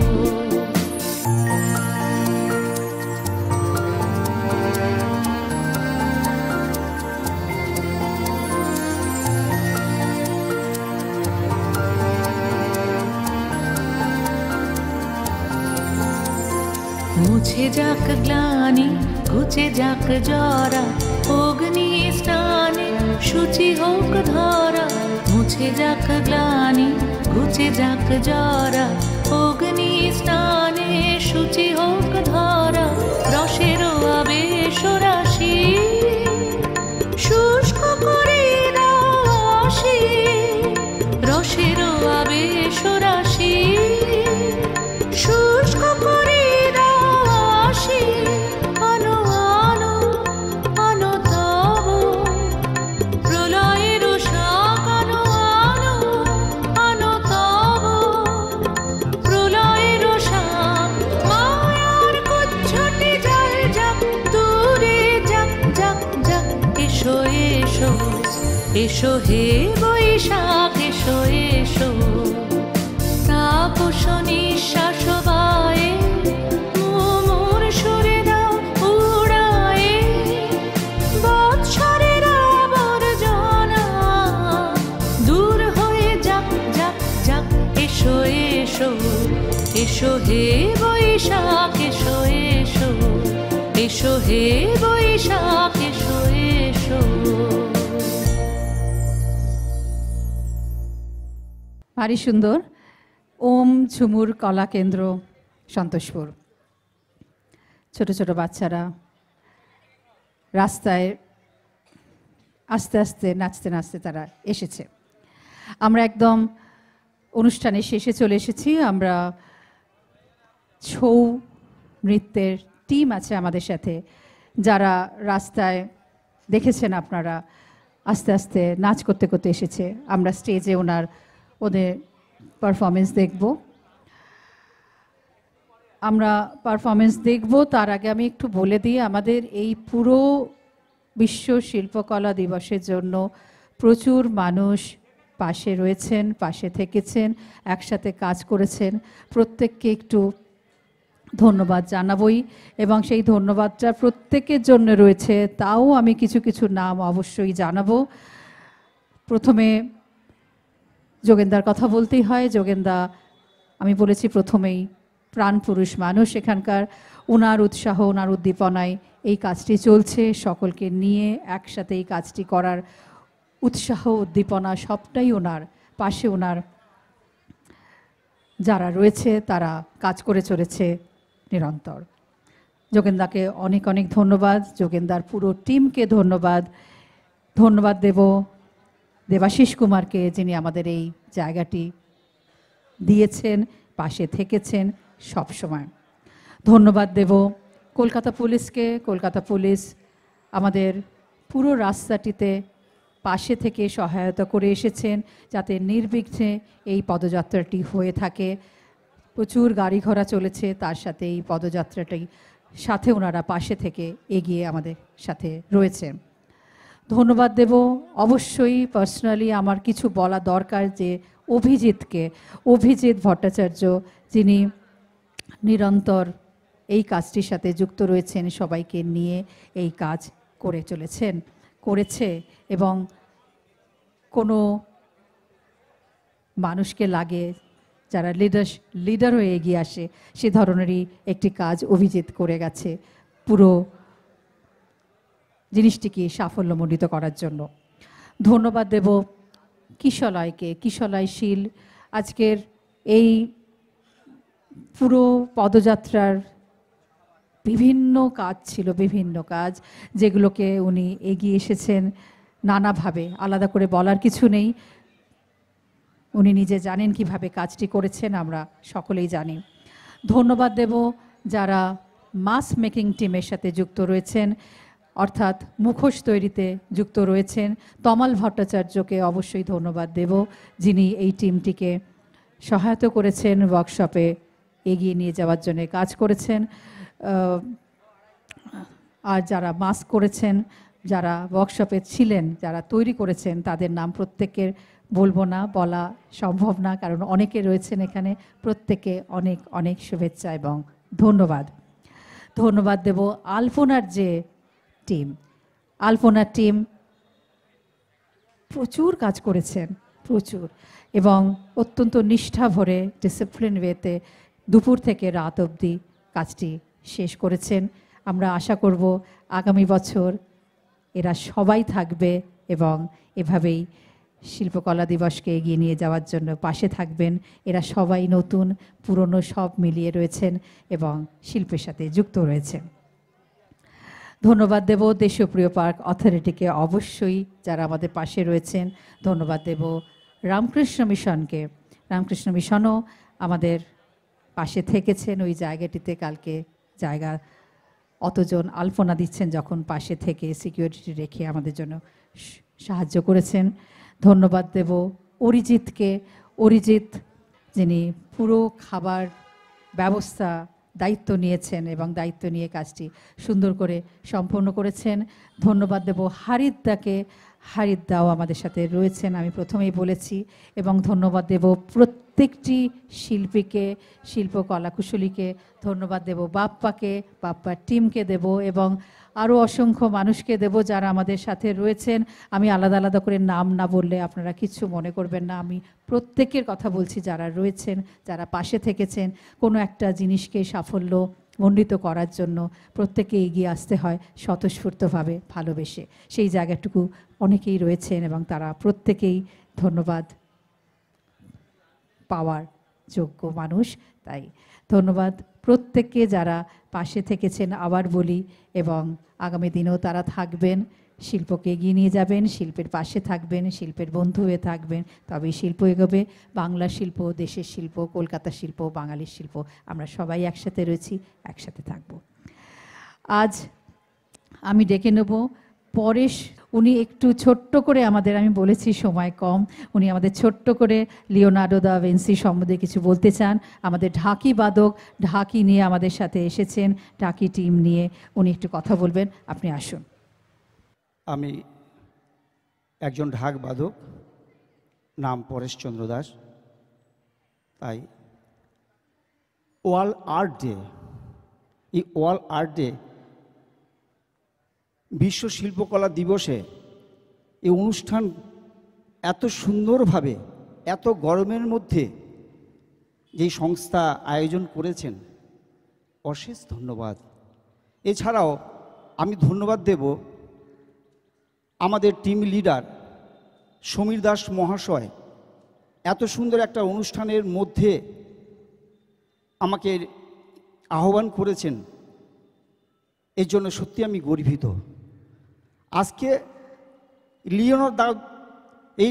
মুছে যাক গ্লানি, ঘুচে যাক জরা, অগ্নি স্নানে শুচি হোক ধরা। মুছে যাক গ্লানি, ঘুচে যাক জরা, অগ্নি স্নানে শুচি হোক ধরা। রসের আবেশ রাশি শুষ্ক করে দাও আসি, রসের আবেশ রাশি শুষ্ক করে দাও আসি। আনো আনো আনো তব প্রলয়ের শাক, আনো আনো আনো তব প্রলয়ের শাক। মায়ার কুচ্ছটি জল যাক দূরে যাক যাক যাক। এসো এসো, এসো হে বৈশাখ এসো এসো। তাপস নিঃশ্বাস বায়ে মোর সুরে দাও উড়ায়ে। বৎসরের আবর্জনা দূর হয়ে যাক যাক যাক। এসো এসো, এসো হে বৈশাখ এসো এসো, এসো হে বৈশাখ এসো এসো। ভারী সুন্দর। ওম ঝুমুর কলা কেন্দ্র সন্তোষপুর। ছোট ছোট বাচ্চারা রাস্তায় আস্তে আস্তে নাচতে নাচতে তারা এসেছে। আমরা একদম অনুষ্ঠানের শেষে চলে এসেছি। আমরা ছৌ নৃত্যের টিম আছে আমাদের সাথে, যারা রাস্তায় দেখেছেন আপনারা আস্তে আস্তে নাচ করতে করতে এসেছে। আমরা স্টেজে ওদের পারফরমেন্স দেখব। আমরা পারফরমেন্স দেখব তার আগে আমি একটু বলে দিই, আমাদের এই পুরো বিশ্ব শিল্পকলা দিবসের জন্য প্রচুর মানুষ পাশে রয়েছেন, পাশে থেকেছেন, একসাথে কাজ করেছেন। প্রত্যেককে একটু ধন্যবাদ জানাবই, এবং সেই ধন্যবাদটা প্রত্যেকের জন্য রয়েছে, তাও আমি কিছু কিছু নাম অবশ্যই জানাবো। প্রথমে যোগেন্দার কথা বলতেই হয়। যোগেন্দা, আমি বলেছি প্রথমেই, প্রাণপুরুষ মানুষ এখানকার। ওনার উৎসাহ, ওনার উদ্দীপনায় এই কাজটি চলছে। সকলকে নিয়ে একসাথে এই কাজটি করার উৎসাহ, উদ্দীপনা সবটাই ওনার। পাশে ওনার যারা রয়েছে তারা কাজ করে চলেছে নিরন্তর। যোগেন্দাকে অনেক অনেক ধন্যবাদ, যোগেন্দার পুরো টিমকে ধন্যবাদ। ধন্যবাদ দেব দেবাশিস কুমারকে, যিনি আমাদের এই জায়গাটি দিয়েছেন, পাশে থেকেছেন সব সময়। ধন্যবাদ দেব কলকাতা পুলিশকে। কলকাতা পুলিশ আমাদের পুরো রাস্তাটিতে পাশে থেকে সহায়তা করে এসেছেন, যাতে নির্বিঘ্নে এই পদযাত্রাটি হয়ে থাকে। প্রচুর গাড়ি ঘোড়া চলেছে, তার সাথে এই পদযাত্রাটি সাথে ওনারা পাশে থেকে এগিয়ে আমাদের সাথে রয়েছেন। ধন্যবাদ দেব অবশ্যই পার্সোনালি, আমার কিছু বলা দরকার, যে অভিজিৎকে, অভিজিৎ ভট্টাচার্য, যিনি নিরন্তর এই কাজটির সাথে যুক্ত রয়েছেন, সবাইকে নিয়ে এই কাজ করে চলেছেন, করেছে। এবং কোনো মানুষকে লাগে যারা লিডার হয়ে এগিয়ে আসে, সে ধরনেরই একটি কাজ অভিজিৎ করে গেছে পুরো জিনিসটিকে সাফল্যমণ্ডিত করার জন্য। ধন্যবাদ দেব কিশলয়কে, কিশলয় শীল। আজকের এই পুরো পদযাত্রার বিভিন্ন কাজ ছিল, বিভিন্ন কাজ, যেগুলোকে উনি এগিয়ে এসেছেন নানাভাবে, আলাদা করে বলার কিছু নেই। উনি নিজে জানেন কিভাবে কাজটি করেছেন, আমরা সকলেই জানি। ধন্যবাদ দেব যারা মাস্ক মেকিং টিমের সাথে যুক্ত রয়েছেন, অর্থাৎ মুখোশ তৈরিতে যুক্ত রয়েছেন। তমাল ভট্টাচার্যকে অবশ্যই ধন্যবাদ দেব, যিনি এই টিমটিকে সহায়তা করেছেন, ওয়ার্কশপে এগিয়ে নিয়ে যাওয়ার জন্য কাজ করেছেন। আর যারা মাস্ক করেছেন, যারা ওয়ার্কশপে ছিলেন, যারা তৈরি করেছেন, তাদের নাম প্রত্যেকের বলবো না, বলা সম্ভব না, কারণ অনেকে রয়েছেন এখানে। প্রত্যেকে অনেক অনেক শুভেচ্ছা এবং ধন্যবাদ। ধন্যবাদ দেব আলপনার যে টিম, আলপনার টিম প্রচুর কাজ করেছেন, প্রচুর, এবং অত্যন্ত নিষ্ঠা ভরে ডিসিপ্লিন ওয়েতে দুপুর থেকে রাত অবধি কাজটি শেষ করেছেন। আমরা আশা করব আগামী বছর এরা সবাই থাকবে এবং এভাবেই শিল্পকলা দিবসকে এগিয়ে নিয়ে যাওয়ার জন্য পাশে থাকবেন। এরা সবাই নতুন পুরনো সব মিলিয়ে রয়েছেন এবং শিল্পের সাথে যুক্ত রয়েছেন। ধন্যবাদ দেব দেশীয় প্রিয় পার্ক অথরিটিকে, অবশ্যই যারা আমাদের পাশে রয়েছেন। ধন্যবাদ দেব রামকৃষ্ণ মিশনকে। রামকৃষ্ণ মিশনও আমাদের পাশে থেকেছেন ওই জায়গাটিতে। কালকে জায়গা অতজন আলপনা দিচ্ছেন যখন পাশে থেকে সিকিউরিটি রেখে আমাদের জন্য সাহায্য করেছেন। ধন্যবাদ দেব অরিজিৎকে। অরিজিৎ যিনি পুরো খাবার ব্যবস্থা দায়িত্ব নিয়েছেন এবং দায়িত্ব নিয়ে কাজটি সুন্দর করে সম্পন্ন করেছেন। ধন্যবাদ দেব হারিদ্দাকে। হারিদ্দাও আমাদের সাথে রয়েছেন, আমি প্রথমেই বলেছি। এবং ধন্যবাদ দেব প্রত্যেকটি শিল্পীকে, শিল্পকলাকুশলীকে। ধন্যবাদ দেব বাপ্পাকে, বাপ্পার টিমকে দেব, এবং আরও অসংখ্য মানুষকে দেব যারা আমাদের সাথে রয়েছেন। আমি আলাদা আলাদা করে নাম না বললে আপনারা কিছু মনে করবেন না, আমি প্রত্যেকের কথা বলছি যারা রয়েছেন, যারা পাশে থেকেছেন। কোনো একটা জিনিসকে সাফল্য মণ্ডিত করার জন্য প্রত্যেকে এগিয়ে আসতে হয় স্বতঃস্ফূর্তভাবে, ভালোবেসে। সেই জায়গাটুকু অনেকেই রয়েছেন এবং তারা প্রত্যেকেই ধন্যবাদ পাওয়ার যোগ্য মানুষ। তাই ধন্যবাদ প্রত্যেককে যারা পাশে থেকেছেন, আবার বলি, এবং আগামী দিনেও তারা থাকবেন, শিল্পকে এগিয়ে নিয়ে যাবেন, শিল্পের পাশে থাকবেন, শিল্পের বন্ধু হয়ে থাকবেন। তবেই শিল্প এগোবে। বাংলা শিল্প, দেশের শিল্প, কলকাতা শিল্প, বাঙালির শিল্প, আমরা সবাই একসাথে রয়েছি, একসাথে থাকব। আজ আমি ডেকে নেব পরেশ। উনি একটু ছোট্ট করে আমাদের, আমি বলেছি সময় কম, উনি আমাদের ছোট্ট করে লিওনার্দো দা ভিঞ্চি সম্বন্ধে কিছু বলতে চান। আমাদের ঢাকি বাদক, ঢাকি নিয়ে আমাদের সাথে এসেছেন, ঢাকি টিম নিয়ে উনি একটু কথা বলবেন। আপনি আসুন। আমি একজন ঢাক বাদক, নাম পরেশচন্দ্র দাস। তাই ওয়ার্ল্ড আর্ট ডে, এই ওয়ার্ল্ড আর্ট ডে, বিশ্ব শিল্পকলা দিবসে এই অনুষ্ঠান এত সুন্দরভাবে, এত গরমের মধ্যে যেই সংস্থা আয়োজন করেছেন, অশেষ ধন্যবাদ। এছাড়াও আমি ধন্যবাদ দেব আমাদের টিম লিডার সমীর দাস মহাশয়, এত সুন্দর একটা অনুষ্ঠানের মধ্যে আমাকে আহ্বান করেছেন, এর জন্য সত্যি আমি গর্বিত। আজকে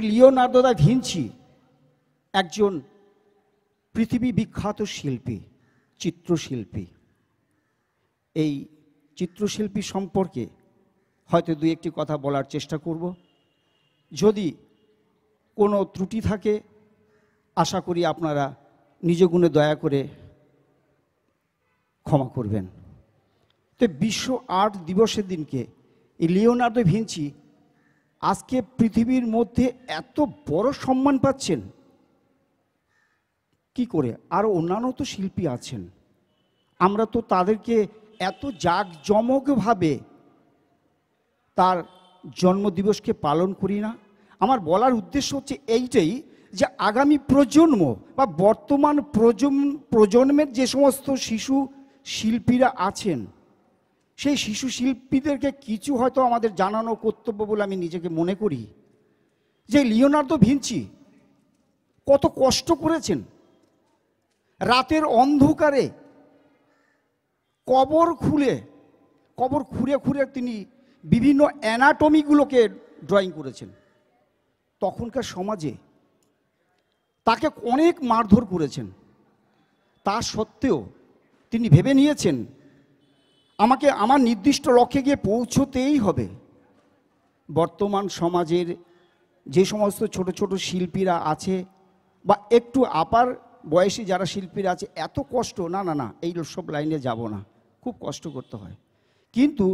লিওনার্দো দা ভিঞ্চি একজন পৃথিবী বিখ্যাত শিল্পী, চিত্রশিল্পী। এই চিত্রশিল্পী সম্পর্কে হয়তো দুই একটি কথা বলার চেষ্টা করব। যদি কোনো ত্রুটি থাকে আশা করি আপনারা নিজ গুণে দয়া করে ক্ষমা করবেন। তো বিশ্ব আর্ট দিবসের দিনকে এই লিওনার্দো ভিঞ্চি আজকে পৃথিবীর মধ্যে এত বড় সম্মান পাচ্ছেন কি করে? আরও অন্যান্য তো শিল্পী আছেন, আমরা তো তাদেরকে এত জাঁকজমকভাবে তার জন্মদিবসকে পালন করি না। আমার বলার উদ্দেশ্য হচ্ছে এইটাই যে আগামী প্রজন্ম বা বর্তমান প্রজন্মের যে সমস্ত শিশু শিল্পীরা আছেন, সেই শিশু শিল্পীদেরকে কিছু হয়তো আমাদের জানানো কর্তব্য বলে আমি নিজেকে মনে করি। যে লিওনার্দো ভিঞ্চি কত কষ্ট করেছেন, রাতের অন্ধকারে কবর খুঁড়ে তিনি বিভিন্ন অ্যানাটমিগুলোকে ড্রয়িং করেছেন। তখনকার সমাজে তাকে অনেক মারধর করেছেন, তা সত্ত্বেও তিনি ভেবে নিয়েছেন আমাকে আমার নির্দিষ্ট লক্ষ্যে গিয়ে পৌঁছতেই হবে। বর্তমান সমাজের যে সমস্ত ছোট ছোট শিল্পীরা আছে বা একটু আপার বয়সী যারা শিল্পীরা আছে, এত কষ্ট, না এই সব লাইনে যাব না, খুব কষ্ট করতে হয়। কিন্তু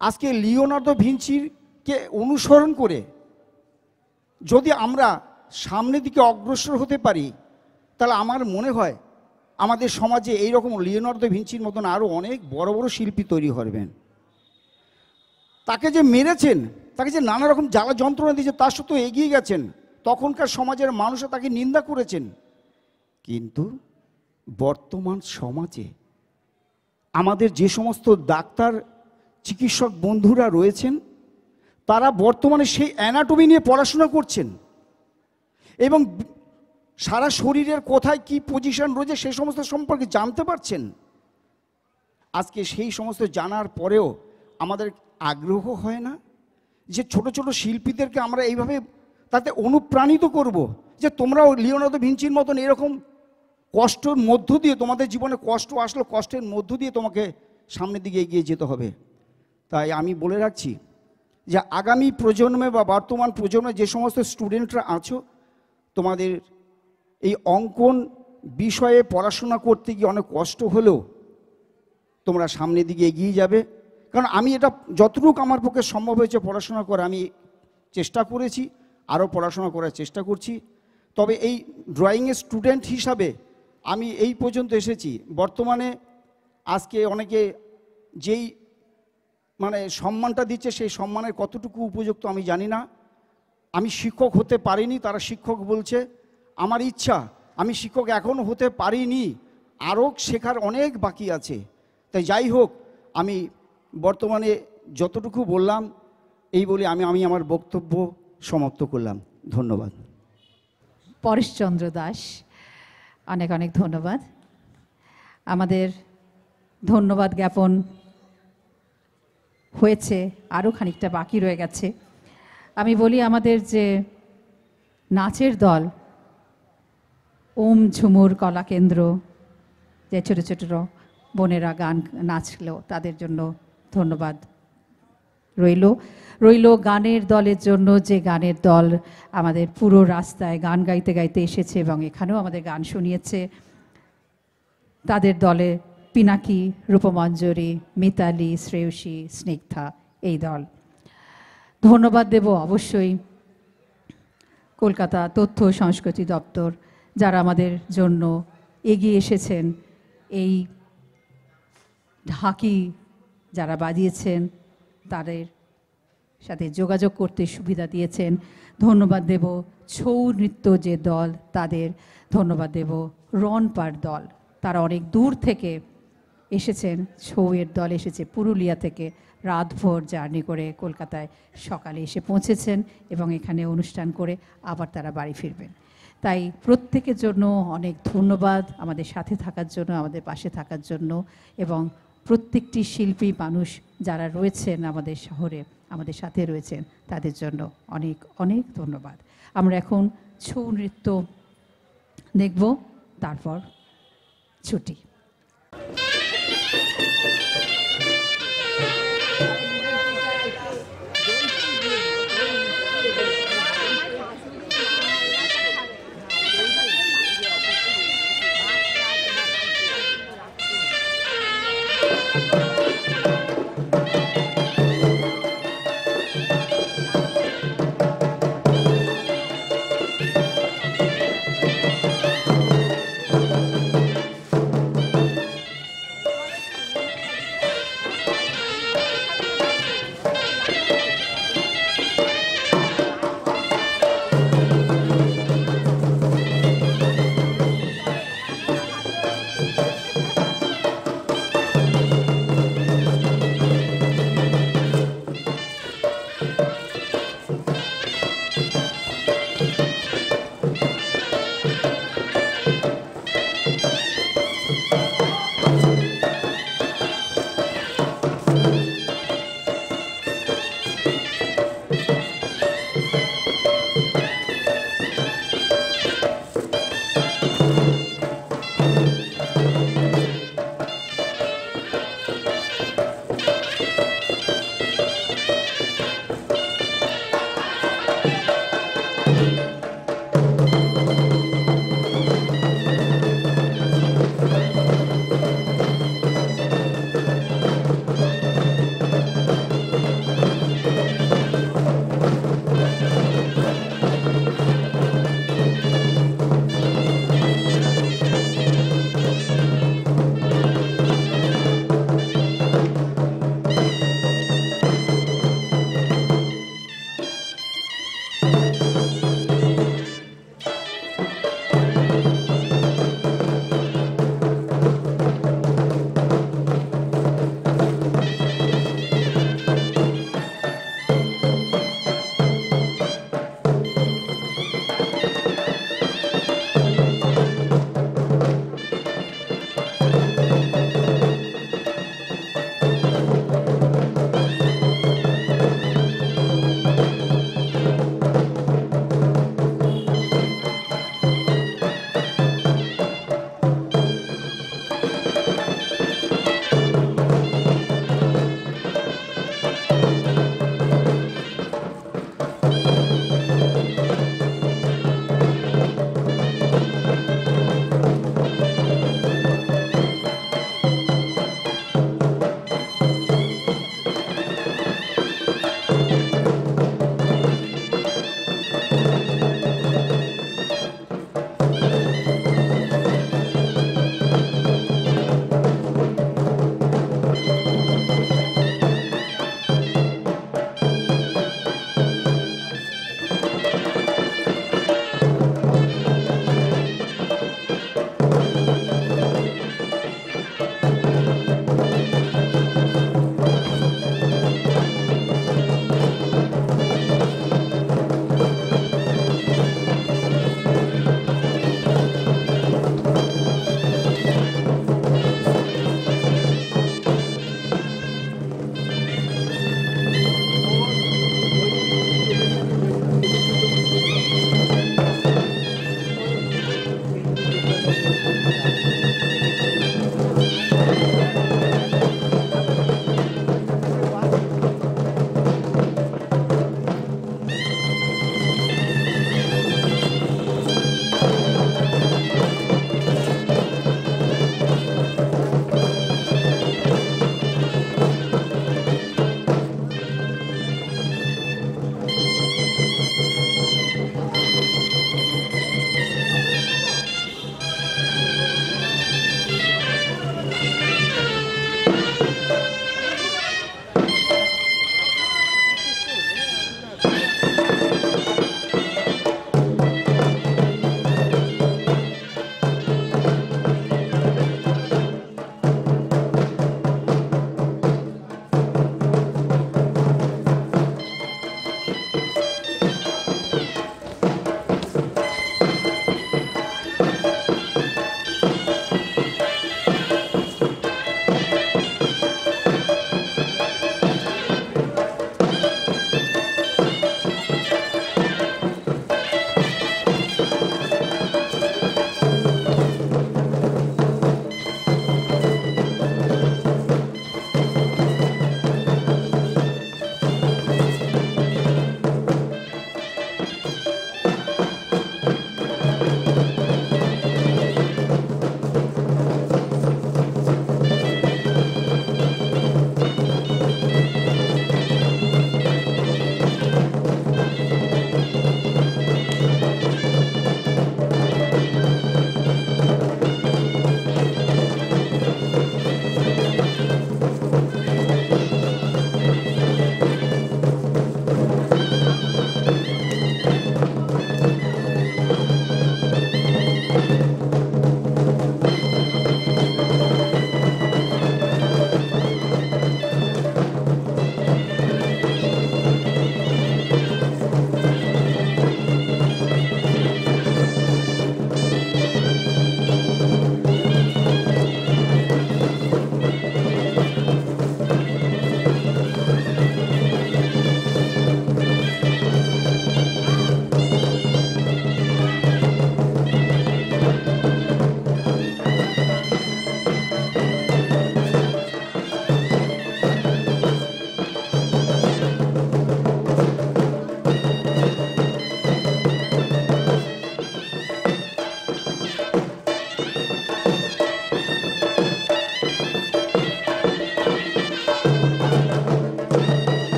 আজকে লিওনার্দো ভিঞ্চিকে অনুসরণ করে যদি আমরা সামনের দিকে অগ্রসর হতে পারি, তাহলে আমার মনে হয় আমাদের সমাজে এইরকম লিওনার্দো ভিঞ্চির মতন আরও অনেক বড় বড় শিল্পী তৈরি হবেন। তাকে যে মেরেছেন, তাকে যে নানা রকম জ্বালা যন্ত্রণা দিয়েছে, তার সত্ত্বেও এগিয়ে গেছেন। তখনকার সমাজের মানুষও তাকে নিন্দা করেছেন। কিন্তু বর্তমান সমাজে আমাদের যে সমস্ত ডাক্তার চিকিৎসক বন্ধুরা রয়েছেন, তারা বর্তমানে সেই অ্যানাটমি নিয়ে পড়াশোনা করছেন এবং সারা শরীরের কোথায় কি পজিশন রয়েছে সে সমস্ত সম্পর্কে জানতে পারছেন। আজকে সেই সমস্ত জানার পরেও আমাদের আগ্রহ হয় না যে ছোট ছোট শিল্পীদেরকে আমরা এইভাবে তাতে অনুপ্রাণিত করব যে তোমরাও লিওনার্দো ভিঞ্চির মতন এরকম কষ্টের মধ্য দিয়ে, তোমাদের জীবনে কষ্ট আসলো, কষ্টের মধ্য দিয়ে তোমাকে সামনের দিকে এগিয়ে যেতে হবে। তাই আমি বলে রাখছি যে আগামী প্রজন্মে বা বর্তমান প্রজন্মে যে সমস্ত স্টুডেন্টরা আছো, তোমাদের এই অঙ্কন বিষয়ে পড়াশোনা করতে গিয়ে অনেক কষ্ট হলেও তোমরা সামনের দিকে এগিয়ে যাবে। কারণ আমি এটা যতটুকু আমার পক্ষে সম্ভব হয়েছে পড়াশোনা করা আমি চেষ্টা করেছি, আরও পড়াশোনা করার চেষ্টা করছি। তবে এই ড্রয়িংয়ের স্টুডেন্ট হিসাবে আমি এই পর্যন্ত এসেছি। বর্তমানে আজকে অনেকে যেই সম্মানটা দিচ্ছে, সেই সম্মানের কতটুকু উপযুক্ত আমি জানি না। আমি শিক্ষক হতে পারিনি, তারা শিক্ষক বলছে। আমার ইচ্ছা, আমি শিক্ষক এখনও হতে পারিনি, আরও শেখার অনেক বাকি আছে। তাই যাই হোক, আমি বর্তমানে যতটুকু বললাম এই বলে আমি আমার বক্তব্য সমাপ্ত করলাম। ধন্যবাদ। পরেশচন্দ্র দাস, অনেক অনেক ধন্যবাদ। আমাদের ধন্যবাদ জ্ঞাপন হয়েছে, আরও খানিকটা বাকি রয়ে গেছে। আমি বলি আমাদের যে নাচের দল ওম ঝুমুর কলা কেন্দ্র, যে ছোটো ছোটো বোনেরা গান নাচলো, তাদের জন্য ধন্যবাদ রইল গানের দলের জন্য, যে গানের দল আমাদের পুরো রাস্তায় গান গাইতে গাইতে এসেছে এবং এখানেও আমাদের গান শুনিয়েছে। তাদের দলে পিনাকি, রূপমঞ্জরি, মিতালি, শ্রেয়সী, স্নিগ্ধা, এই দল। ধন্যবাদ দেব অবশ্যই কলকাতা তথ্য সংস্কৃতি দপ্তর, যারা আমাদের জন্য এগিয়ে এসেছেন, এই ঢাকি যারা বাজিয়েছেন তাদের সাথে যোগাযোগ করতে সুবিধা দিয়েছেন। ধন্যবাদ দেব ছৌ নৃত্য যে দল, তাদের ধন্যবাদ দেব রনপার দল, তারা অনেক দূর থেকে এসেছেন। ছৌয়ের দল এসেছে পুরুলিয়া থেকে, রাতভর জার্নি করে কলকাতায় সকালে এসে পৌঁছেছেন এবং এখানে অনুষ্ঠান করে আবার তারা বাড়ি ফিরবেন। তাই প্রত্যেকের জন্য অনেক ধন্যবাদ, আমাদের সাথে থাকার জন্য, আমাদের পাশে থাকার জন্য, এবং প্রত্যেকটি শিল্পী মানুষ যারা রয়েছেন আমাদের শহরে, আমাদের সাথে রয়েছেন, তাদের জন্য অনেক অনেক ধন্যবাদ। আমরা এখন ছৌ নৃত্য দেখব, তারপর ছুটি।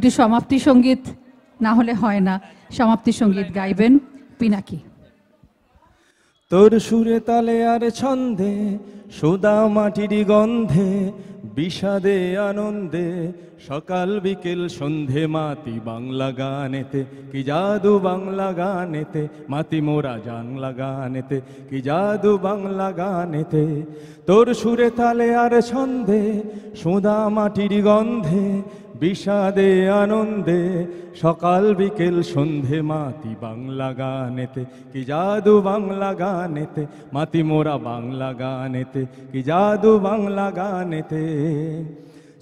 একটু সমাপ্তি সঙ্গীত না হলে হয় না, সমাপ্তি সঙ্গীত গাইবেন পিনাকি। তোর সুরে তালে আর ছন্দে, সুদা মাটির গন্ধে, বিষাদে আনন্দে, সকাল বিকেল সন্ধে মাতি বাংলা গানেতে, কি জাদু বাংলা গানেতে, মাতি মোরা জাংলা গানেতে, কি জাদু বাংলা গানেতে। তোর সুরে তালে আর ছন্দে, সুদা মাটির গন্ধে, বিষাদে আনন্দে, সকাল বিকেল সন্ধে মাতি বাংলা গানেতে, কি জাদু বাংলা গানেতে, মাতি মোরা বাংলা গানেতে, কি জাদু বাংলা গানেতে।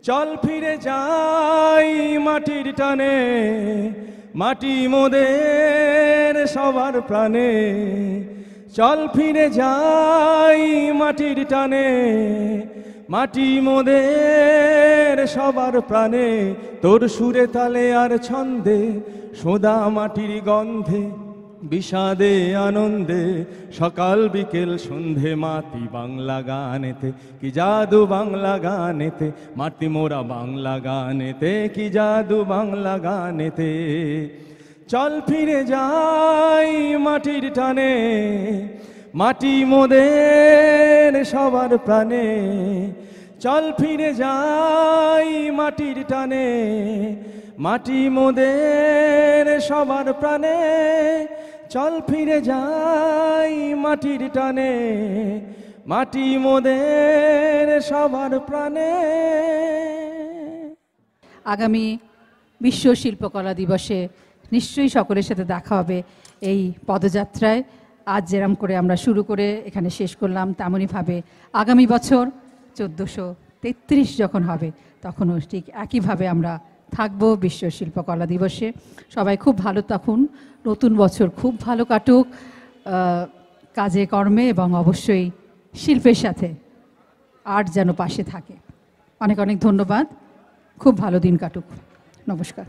চল ফিরে যাই মাটির টানে, মাটি মোদের সবার প্রাণে। চল ফিরে যাই মাটির টানে, মাটি মোদের সবার প্রাণে। তোর সুরে তালে আর ছন্দে, সোদা মাটির গন্ধে, বিষাদে আনন্দে, সকাল বিকেল সন্ধে মাতি বাংলা গানেতে, কি জাদু বাংলা গানেতে, মাটি মোরা বাংলা গানেতে, কি জাদু বাংলা গানেতে। চল ফিরে যাই মাটির টানে, মাটি মোদের সবার প্রাণে। চল ফিরে যাই মাটির টানে, মাটি মোদের সবার প্রাণে। চল ফিরে যাই মাটির টানে, মাটি মোদের সবার প্রাণে। আগামী বিশ্ব শিল্পকলা দিবসে নিশ্চয়ই সকলের সাথে দেখা হবে এই পদযাত্রায়। আজ যেরম করে আমরা শুরু করে এখানে শেষ করলাম, তেমনইভাবে আগামী বছর 1433 যখন হবে তখনও ঠিক একইভাবে আমরা থাকব বিশ্ব শিল্পকলা দিবসে। সবাই খুব ভালো থাকুন, নতুন বছর খুব ভালো কাটুক, কাজে কর্মে এবং অবশ্যই শিল্পের সাথে আর্ট যেন পাশে থাকে। অনেক অনেক ধন্যবাদ, খুব ভালো দিন কাটুক, নমস্কার।